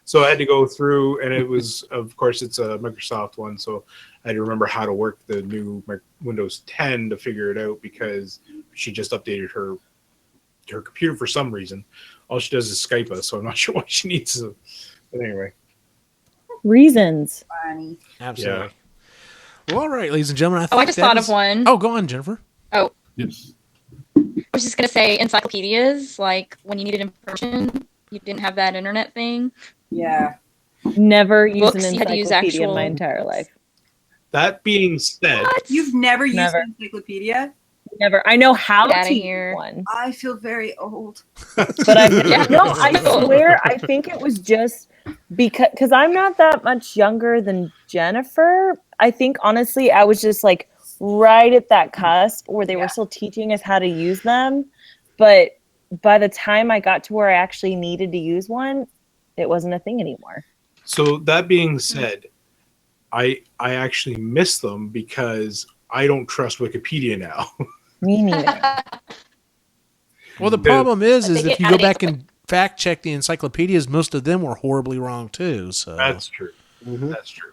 So I had to go through, and it was, of course, it's a Microsoft one, so I had to remember how to work the new Windows 10 to figure it out because she just updated her computer for some reason. All she does is Skype us, so I'm not sure why she needs to. But anyway. Reasons. Funny. absolutely. Yeah. Well, all right, ladies and gentlemen. I just thought of one. Oh, go on, Jennifer. Oh, Yes. I was just gonna say encyclopedias. Like when you needed information, you didn't have that internet thing. Yeah. Never used Books, an you had to use encyclopedia in my actual- entire life. That being said, You've never used Never. an encyclopedia? Never. I know how Get outta to here. use one, I feel very old. but I've Yeah. no. I swear, I think it was just because I'm not that much younger than Jennifer. I think honestly, I was just like right at that cusp where they were still teaching us how to use them, but by the time I got to where I actually needed to use one, it wasn't a thing anymore. so that being said, I actually miss them because I don't trust Wikipedia now. Me neither. Well, the problem is But they if get you out go of back and fact check the encyclopedias, most of them were horribly wrong too. So That's true. That's true.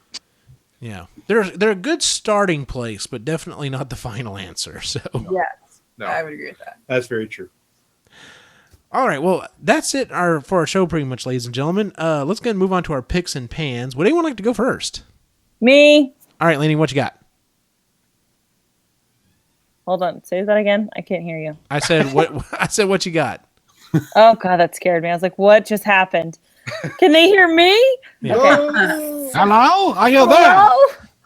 yeah, they're a good starting place, but definitely not the final answer. So Yes. No, I would agree with that. that's very true. all right, well that's it for our show, pretty much, ladies and gentlemen. Let's go ahead and move on to our picks and pans. Would anyone like to go first? Me. All right, Lainey, what you got? Hold on. Say that again. I can't hear you. I said what? I said what you got? Oh God, that scared me. I was like, what just happened? Can they hear me? Yeah. Okay. Hello? Are you there?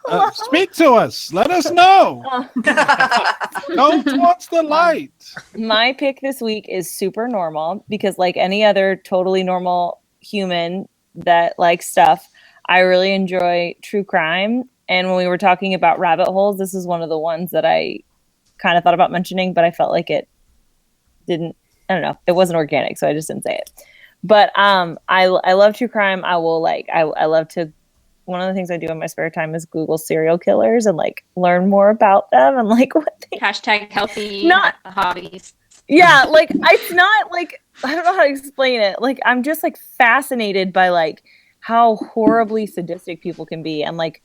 Hello? Speak to us. Let us know. Go towards the light. My pick this week is super normal because, like any other totally normal human that likes stuff, I really enjoy true crime. And when we were talking about rabbit holes, this is one of the ones that I kind of thought about mentioning, but I felt like it didn't. I don't know. It wasn't organic, so I just didn't say it. But I love true crime. I love to. One of the things I do in my spare time is Google serial killers and like learn more about them and like what they Hashtag healthy Not- hobbies. yeah, like it's not like I don't know how to explain it. Like I'm just like fascinated by like how horribly sadistic people can be and like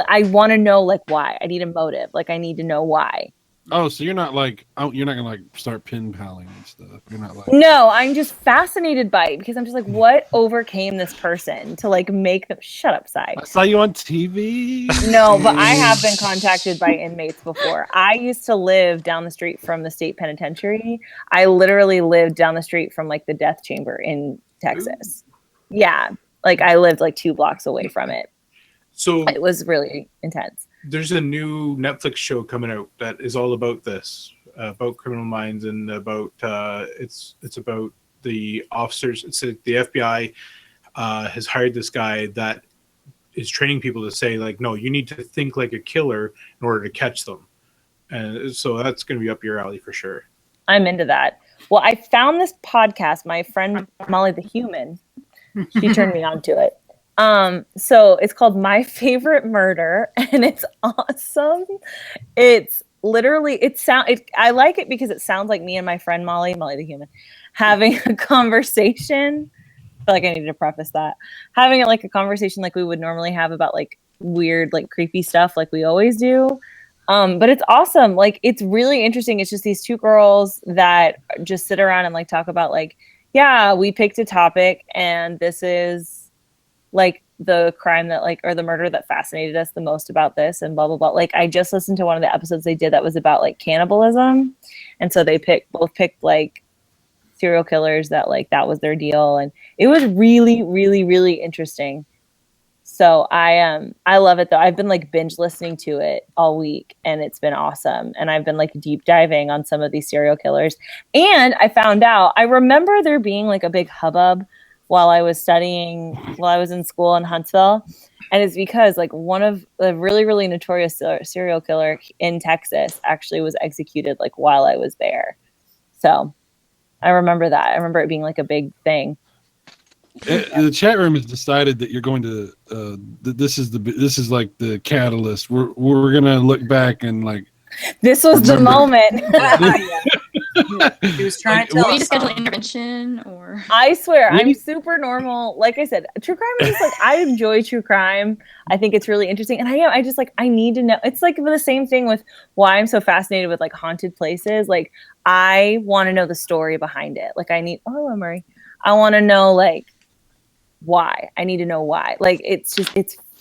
I want to know like why. I need a motive. Like I need to know why. Oh, so you're not like, you're not gonna like start pin paling and stuff. You're not like, No, I'm just fascinated by it because I'm just like, what overcame this person to like make them shut up, Sai. I saw you on TV. No, but I have been contacted by inmates before. I used to live down the street from the state penitentiary. I literally lived down the street from like the death chamber in Texas. Yeah, like I lived like 2 blocks away from it. So It was really intense. there's a new Netflix show coming out that is all about this, about criminal minds and about it's about the officers. It's the FBI has hired this guy that is training people to say like, no, you need to think like a killer in order to catch them, and so that's going to be up your alley for sure. I'm into that. Well, I found this podcast. My friend Molly the Human, she turned me on to it. So it's called My Favorite Murder, and it's awesome. It's literally I like it because it sounds like me and my friend Molly the Human, having a conversation. I feel like I needed to preface that. Having it like a conversation like we would normally have about like weird, like creepy stuff like we always do. But it's awesome. Like it's really interesting. It's just these 2 girls that just sit around and like talk about like, yeah, we picked a topic and this is like the crime that like or the murder that fascinated us the most about this and blah blah blah. Like I just listened to one of the episodes they did that was about like cannibalism, and so they both picked like serial killers that like that was their deal, and it was really really really interesting. So I love it though. I've been like binge listening to it all week and it's been awesome. And I've been like deep diving on some of these serial killers. And I found out, I remember there being like a big hubbub while I was in school in Huntsville. And it's because like one of the really, really notorious serial killer in Texas actually was executed like while I was there. So I remember that. I remember it being like a big thing. The chat room has decided that you're going to. This is like the catalyst. We're gonna look back and like. This was the moment. He was trying to. Do we schedule intervention or? I swear, I'm super normal. Like I said, true crime is just like I enjoy true crime. I think it's really interesting, and I need to know. It's like the same thing with why I'm so fascinated with like haunted places. Like I want to know the story behind it. Like I Murray. I want to know like why. I need to know why. Like it's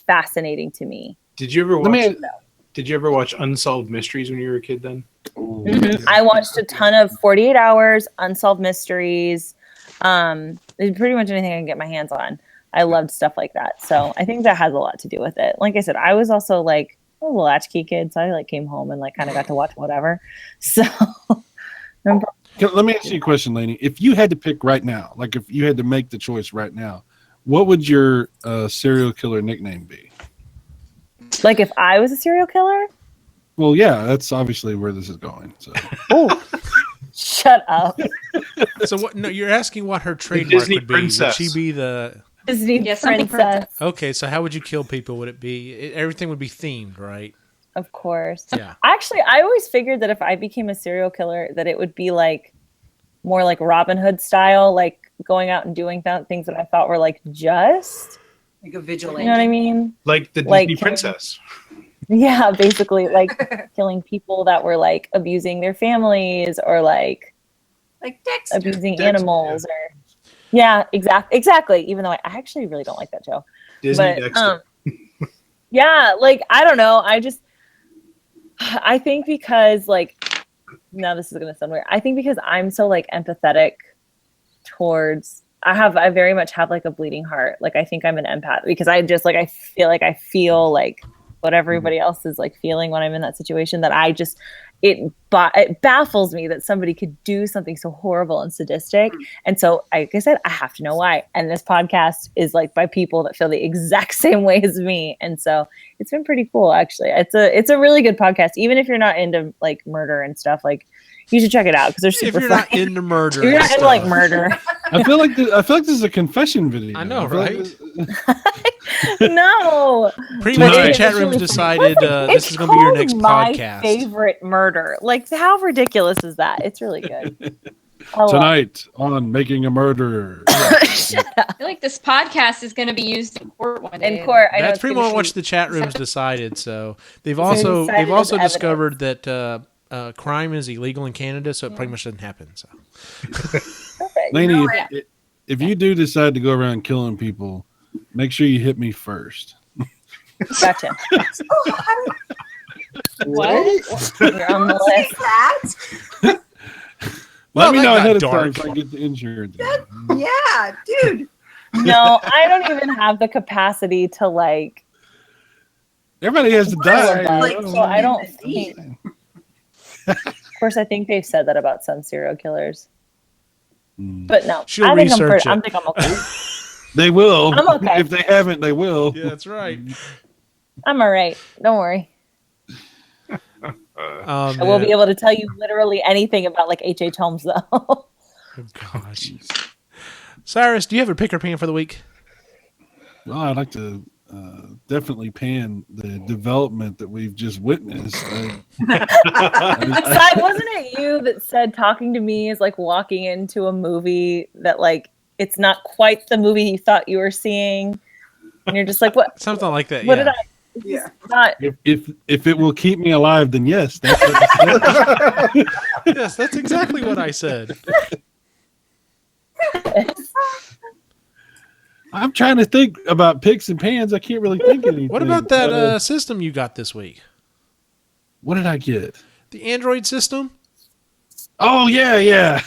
fascinating to me. Did you ever watch Unsolved Mysteries when you were a kid then? Mm-hmm. I watched a ton of 48 Hours, Unsolved Mysteries, pretty much anything I can get my hands on. I loved stuff like that. So I think that has a lot to do with it. Like I said, I was also like a latchkey kid, so I like came home and like kind of got to watch whatever. So let me ask you a question, Lainey. If you had to pick right now, like if you had to make the choice right now, what would your serial killer nickname be? Like if I was a serial killer? Well, yeah, that's obviously where this is going. So. Oh, shut up. So what? No, you're asking what her trademark would be. Princess. Would she be the Disney princess? Okay, so how would you kill people? Would it be everything would be themed, right? Of course. Yeah. Actually, I always figured that if I became a serial killer, that it would be like more like Robin Hood style, like going out and doing things that I thought were like just like a vigilante. You know what I mean? Like the Disney princess. Yeah, basically like killing people that were like abusing their families or like Dexter. Abusing animals or exactly. Even though I actually really don't like that show. Disney Dexter. Yeah, like I don't know. I think because like now this is gonna sound weird. I think because I'm so like empathetic towards I very much have like a bleeding heart. Like I think I'm an empath because I just like I feel like what everybody else is like feeling when I'm in that situation, that it baffles me that somebody could do something so horrible and sadistic. And so like I said, I have to know why. And this podcast is like by people that feel the exact same way as me. And so it's been pretty cool actually. It's a really good podcast. Even if you're not into like murder and stuff, like you should check it out because they're super If you're funny. not into murder. If you're not into like murder. I feel like this is a confession video. I know, right? No. Pretty much the chat room's decided this is going to be your next my podcast. Favorite murder. Like how ridiculous is that? It's really good. Tonight on Making a Murderer. Shut up. I feel like this podcast is going to be used in court one day. In court, I know That's pretty much what the chat room's decided. So they've also discovered that crime is illegal in Canada, so it pretty much doesn't happen. So, Lainey, if you do decide to go around killing people, make sure you hit me first. Gotcha. What? You're on the list. Let me know ahead of dark. time so I get the insurance. Yeah, dude. No, I don't even have the capacity to like. Everybody has to die. So I don't think. Of course, I think they've said that about some serial killers. But no, She'll I think research I'm it. okay. They will. I'm okay. If they haven't, they will. yeah, that's right. I'm all right. Don't worry. I will be able to tell you literally anything about like H.H. Holmes, though. Oh, gosh. Cyrus, do you have a pick or pan for the week? Well, I'd like to definitely pan the development that we've just witnessed. Wasn't it you that said talking to me is like walking into a movie that like it's not quite the movie you thought you were seeing, and you're just like, what? Something like that. What yeah. did I? Yeah. Not. If it will keep me alive, then yes. That's what I said. Yes, that's exactly what I said. I'm trying to think about picks and pans. I can't really think of anything. What about that system you got this week? What did I get? The Android system? Oh, yeah.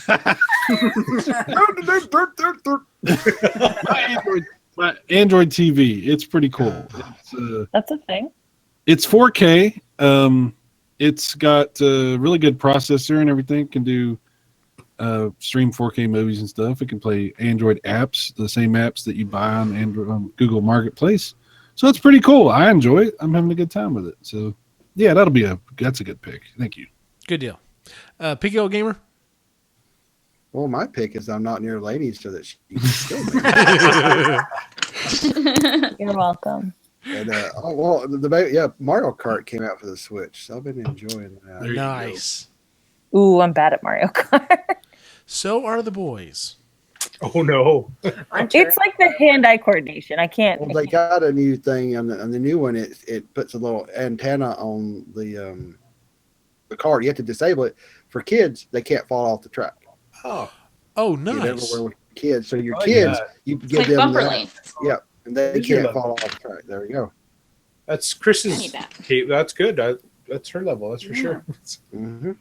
My Android TV. It's pretty cool. That's a thing. It's 4K. It's got a really good processor and everything. Can do stream 4K movies and stuff. It can play Android apps, the same apps that you buy on Android on Google Marketplace. So it's pretty cool. I enjoy it. I'm having a good time with it. So yeah, that's a good pick. Thank you. Good deal. Picky old gamer. Well, my pick is I'm not near ladies so that she can kill me. You're welcome. And, Mario Kart came out for the Switch, so I've been enjoying that. Nice. Ooh, I'm bad at Mario Kart. So are the boys. Oh no! It's like the hand-eye coordination. I can't. Well, they got a new thing on the new one. It puts a little antenna on the card. You have to disable it. For kids, they can't fall off the track. Oh, Get nice. everywhere with kids. So your kids, you It's give like them bumper that. length. Yeah, and they can't fall off the track. There you go. That's I Chris's. need that. That's good. That's her level. That's for sure. Mm-hmm.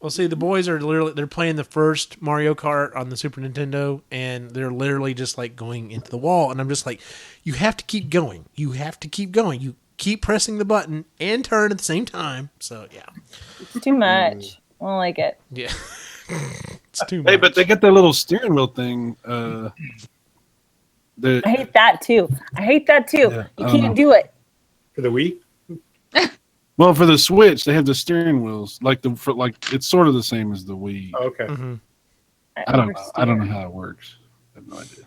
Well, see, the boys are they're playing the first Mario Kart on the Super Nintendo, and they're literally just like going into the wall. And I'm just like, you have to keep going. You have to keep going. You keep pressing the button and turn at the same time. So, yeah. It's too much. I don't like it. Yeah. It's too much. Hey, but they get their little steering wheel thing. I hate that too. Yeah, You can't do it. For the Wii. Well, for the Switch, they have the steering wheels it's sort of the same as the Wii. Oh, okay. Mm-hmm. I don't know how it works. I have no idea.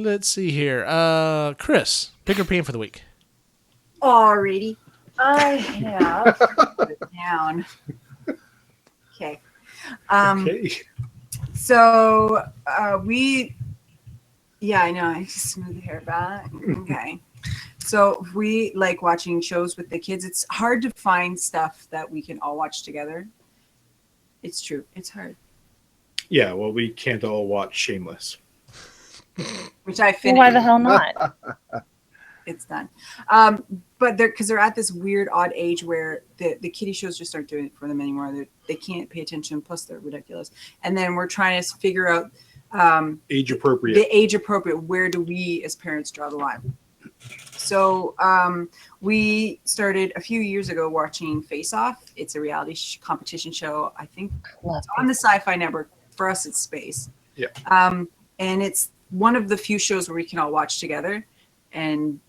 Let's see here. Chris, pick or pan for the week. Alrighty. I have put it down. Okay. Okay. So I know. I just smooth the hair back. Okay. So we like watching shows with the kids. It's hard to find stuff that we can all watch together. It's true. It's hard. Yeah. Well, we can't all watch Shameless. Which I Well, finished. why the hell not? It's done. But they're at this weird, odd age where the kiddie shows just aren't doing it for them anymore. They can't pay attention. Plus, they're ridiculous. And then we're trying to figure out Age appropriate. the age appropriate. Where do we as parents draw the line? So we started a few years ago watching Face Off. It's a reality competition show. I think it's on the Sci-Fi Network. For us, it's space. Yeah. And it's one of the few shows where we can all watch together. And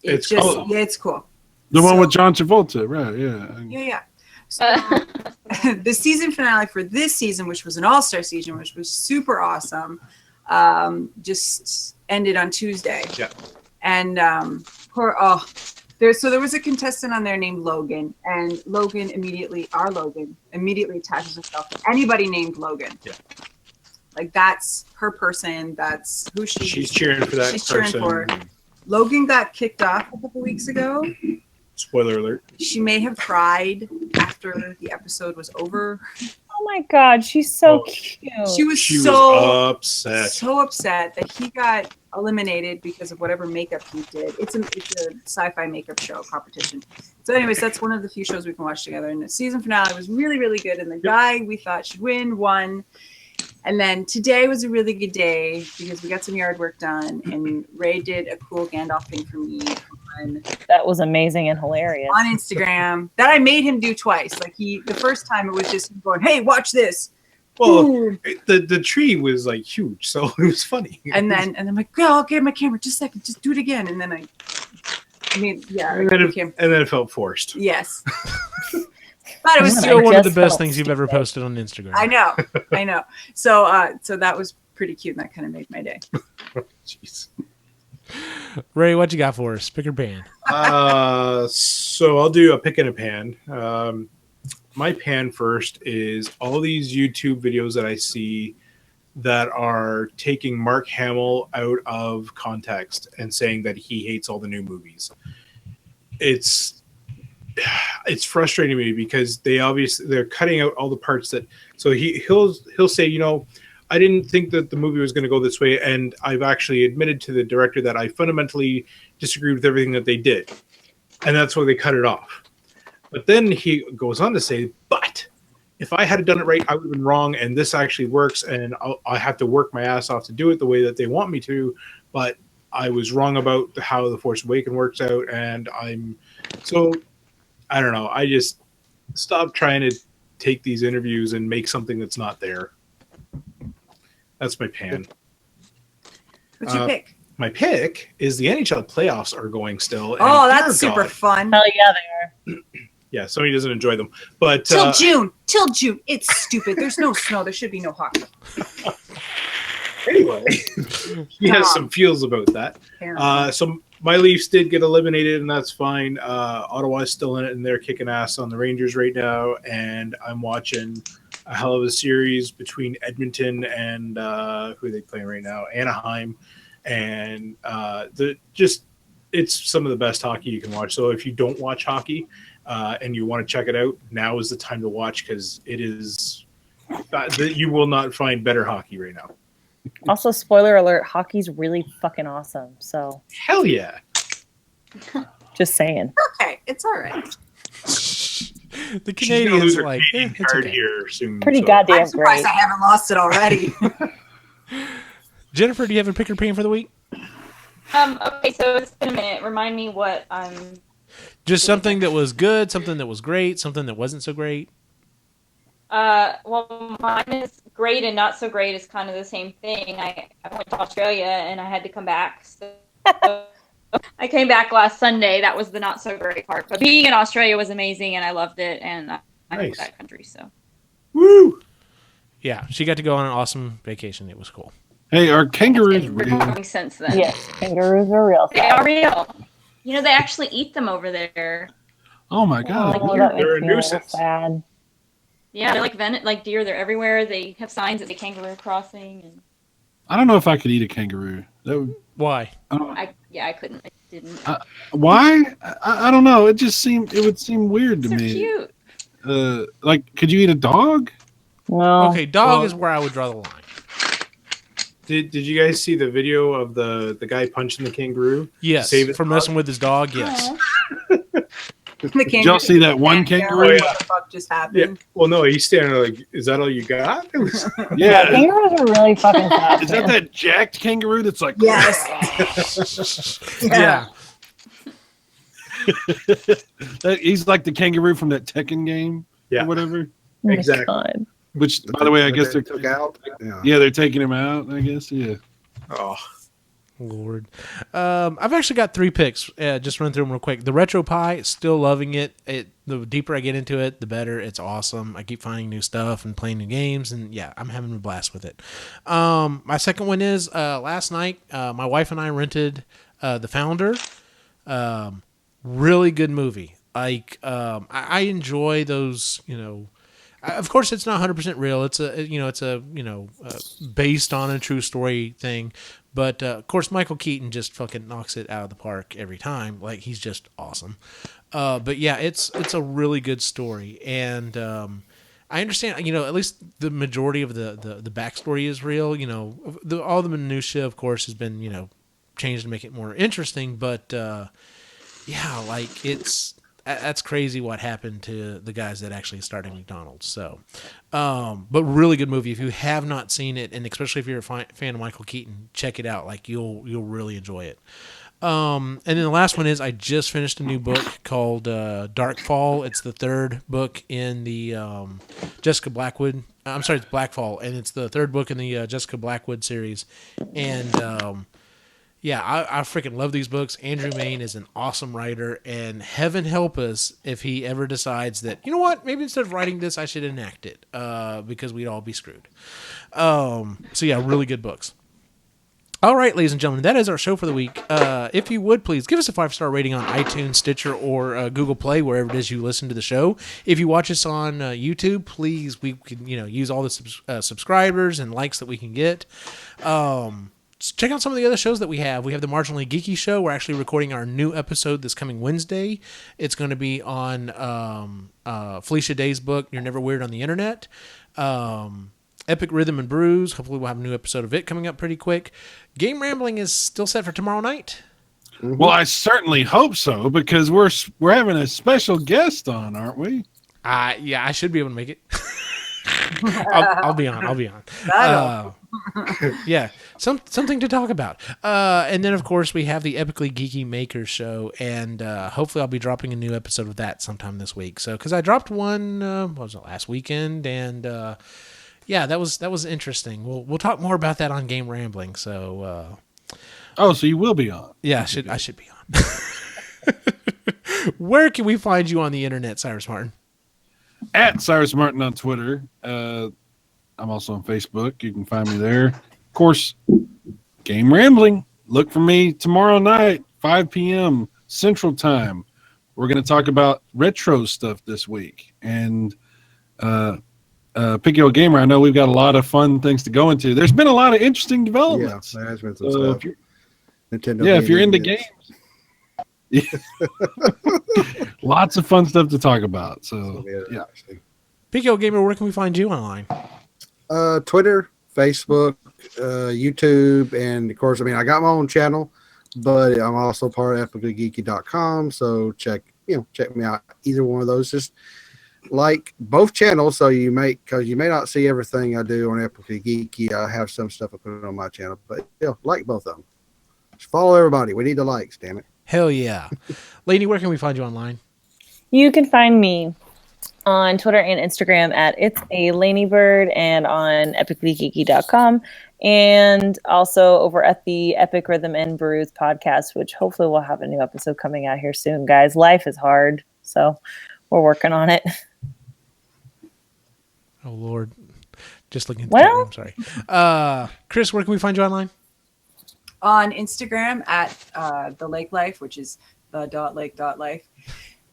It's cool. Yeah, it's cool. The one with John Travolta, right? Yeah. Yeah. So the season finale for this season, which was an all-star season, which was super awesome, just ended on Tuesday. Yeah. And there was a contestant on there named Logan, and our Logan immediately attaches himself to anybody named Logan. Yeah. Like that's her person. That's who She's cheering for that she's person. cheering for. Logan got kicked off a couple weeks ago. Spoiler alert. She may have cried after the episode was over. Oh my God, she's so cute. She was She so upset. so upset that he got eliminated because of whatever makeup he did. It's a sci-fi makeup show competition. So anyways, that's one of the few shows we can watch together. And the season finale was really, really good. And the guy we thought should win won. And then today was a really good day because we got some yard work done, and Ray did a cool Gandalf thing for me That was amazing and hilarious. on Instagram that I made him do twice. Like the first time it was just him going, "Hey, watch this." Well, Ooh. the tree was like huge, so it was funny. And then I'm like, "Girl, I'll get my camera. Just a second. Just do it again." And then yeah. And then it felt forced. Yes. But it was Still I one of the just best felt things you've ever posted on Instagram. I know. So that was pretty cute, and that kind of made my day. Jeez. Ray, what you got for us? Pick or pan. So I'll do a pick and a pan. My pan first is all these YouTube videos that I see that are taking Mark Hamill out of context and saying that he hates all the new movies. It's frustrating me because they're cutting out all the parts that, so he'll say, I didn't think that the movie was going to go this way, and I've actually admitted to the director that I fundamentally disagreed with everything that they did, and that's why they cut it off. But then he goes on to say, but if I had done it right, I would have been wrong, and this actually works, and I have to work my ass off to do it the way that they want me to, but I was wrong about how The Force Awakens works out, and I don't know. I just stopped trying to take these interviews and make something that's not there. That's my pan. What's your pick? My pick is the NHL playoffs are going still. Oh, that's super fun. Hell yeah, they are. Yeah, Sony doesn't enjoy them, but Till June. It's stupid. There's no snow. There should be no hockey. Anyway, he has some feels about that. So my Leafs did get eliminated, and that's fine. Ottawa's still in it, and they're kicking ass on the Rangers right now. And I'm watching a hell of a series between Edmonton and who are they playing right now? Anaheim. And it's some of the best hockey you can watch. So if you don't watch hockey and you want to check it out, now is the time to watch, because it is you will not find better hockey right now. Also, spoiler alert, hockey's really fucking awesome. So hell yeah. Just saying. Okay, it's all right. The Canadians are like, it's okay. here soon. Pretty goddamn I'm surprised great. I haven't lost it already. Jennifer, do you have a pick or pan for the week? Okay, so it's been a minute. Remind me what I'm... Just something that was good, something that was great, something that wasn't so great. Well, mine is great and not so great is kind of the same thing. I went to Australia and I had to come back. So I came back last Sunday. That was the not so great part. But being in Australia was amazing, and I loved it, and I love that country. So, woo! Yeah, she got to go on an awesome vacation. It was cool. Hey, are kangaroos real? Having sense then. Yes, kangaroos are real. They are real. You know, they actually eat them over there. Oh my god! Oh, that They're a makes me a little nuisance. sad. Yeah, they're like deer. They're everywhere. They have signs that say kangaroo crossing. And I don't know if I could eat a kangaroo. That would, Why? I couldn't. I didn't. why? I don't know. It would seem weird to They're me. cute. Like, could you eat a dog? No. Okay, dog is where I would draw the line. Did you guys see the video of the guy punching the kangaroo? Yes, Save his for dog? messing with his dog, yes. Did y'all see that one kangaroo? What the fuck just happened? Yeah. Well, no, he's standing there like, is that all you got? Yeah. Kangaroos are really fucking sad. Is that jacked kangaroo that's like... Yes. Yeah. He's like the kangaroo from that Tekken game or whatever. Exactly. God. Which, by the way, I guess they're took out. Yeah, they're taking him out, I guess. Yeah. Oh, Lord. I've actually got 3 picks. Just run through them real quick. The Retro Pie, still loving it. The deeper I get into it, the better. It's awesome. I keep finding new stuff and playing new games, and yeah, I'm having a blast with it. My second one is last night, my wife and I rented The Founder. Really good movie. Like, I enjoy those, of course, it's not 100% real. It's based on a true story thing. But, of course, Michael Keaton just fucking knocks it out of the park every time. Like, he's just awesome. But, yeah, it's a really good story. And I understand, at least the majority of the backstory is real. All the minutiae, of course, has been, changed to make it more interesting. But, yeah, like, that's crazy what happened to the guys that actually started McDonald's. So, but really good movie. If you have not seen it, and especially if you're a fan of Michael Keaton, check it out. Like, you'll really enjoy it. And then the last one is I just finished a new book called Darkfall. It's the 3rd book in the Jessica Blackwood. I'm sorry, it's Blackfall, and it's the 3rd book in the Jessica Blackwood series. And yeah, I freaking love these books. Andrew Mayne is an awesome writer, and heaven help us if he ever decides that, you know what, maybe instead of writing this, I should enact it, because we'd all be screwed. So yeah, really good books. All right, ladies and gentlemen, that is our show for the week. If you would, please give us a 5-star rating on iTunes, Stitcher, or Google Play, wherever it is you listen to the show. If you watch us on YouTube, please, we can use all the subscribers and likes that we can get. Check out some of the other shows that we have. We have the Marginally Geeky Show. We're actually recording our new episode this coming Wednesday. It's going to be on Felicia Day's book, You're Never Weird on the Internet. Epic Rhythm and Brews. Hopefully we'll have a new episode of it coming up pretty quick. Game Rambling is still set for tomorrow night. Mm-hmm. Well, I certainly hope so, because we're having a special guest on, aren't we? Yeah, I should be able to make it. I'll be on. I'll be on. Yeah, something to talk about. And then, of course, we have the Epically Geeky Maker Show, and hopefully I'll be dropping a new episode of that sometime this week. So, because I dropped one, what was it, last weekend, and yeah, that was interesting. We'll talk more about that on Game Rambling. So, so you will be on? Yeah, I should be on. Where can we find you on the internet, Cyrus Martin? At Cyrus Martin on Twitter. I'm also on Facebook. You can find me there. Of course, Game Rambling. Look for me tomorrow night, 5 p.m. Central Time. We're going to talk about retro stuff this week. And Picky Old Gamer, I know we've got a lot of fun things to go into. There's been a lot of interesting developments. Yeah, there has been some stuff. If you're into games. Lots of fun stuff to talk about. So, yeah. Picky Old Gamer, where can we find you online? Twitter, Facebook, YouTube, and of course, I got my own channel, but I'm also part of epicallygeeky.com. So check me out. Either one of those. Just like both channels, so because you may not see everything I do on Epically Geeky. I have some stuff I put on my channel, but like both of them. Just follow everybody. We need the likes, damn it. Hell yeah. Lainey, where can we find you online? You can find me on Twitter and Instagram at It's a Lainey Bird, and on epicallygeeky.com, and also over at the Epic Rhythm and Brews podcast, which hopefully we'll have a new episode coming out here soon, guys. Life is hard, so we're working on it. Oh, Lord. Just looking at the chat room, sorry. Chris, where can we find you online? On Instagram at the Lake Life, which is the.lake.life.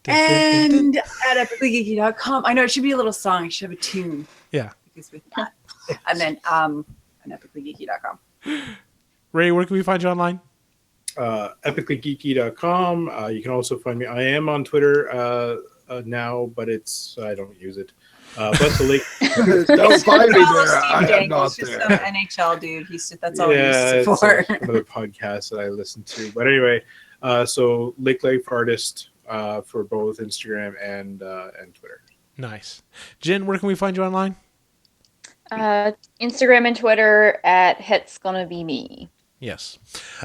And at epicallygeeky.com. I know it should be a little song. It should have a tune. Yeah. Because with that. And then on epicallygeeky.com. Ray, where can we find you online? Epicallygeeky.com. You can also find me. I am on Twitter now, but I don't use it. But the link. Don't find me there. I am not He's just there. some NHL dude. That's all he's it's for. another podcast that I listen to. But anyway, so Lake Life Artist for both Instagram and Twitter. Nice. Jen, where can we find you online? Instagram and Twitter at It's Gonna Be Me. Yes.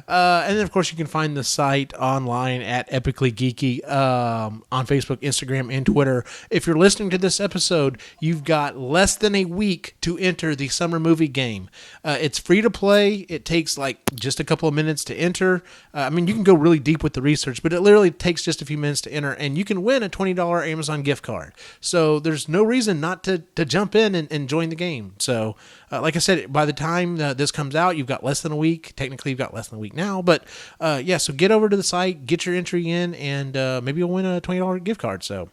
And then, of course, you can find the site online at Epically Geeky on Facebook, Instagram, and Twitter. If you're listening to this episode, you've got less than a week to enter the summer movie game. It's free to play. It takes just a couple of minutes to enter. You can go really deep with the research, but it literally takes just a few minutes to enter, and you can win a $20 Amazon gift card. So there's no reason not to jump in and join the game. So, like I said, by the time this comes out, you've got less than a week. Technically, you've got less than a week now, but so get over to the site, get your entry in, and maybe you'll win a $20 gift card. So,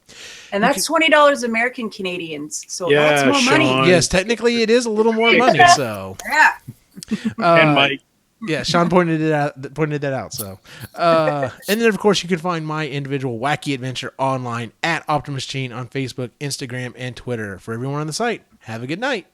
and that's $20 American Canadians, so that's more money. Yes, technically it is a little more money. So yeah, and Mike. Yeah, Sean pointed that out. So, and then of course you can find my individual wacky adventure online at Optimus Gene on Facebook, Instagram, and Twitter. For everyone on the site, have a good night.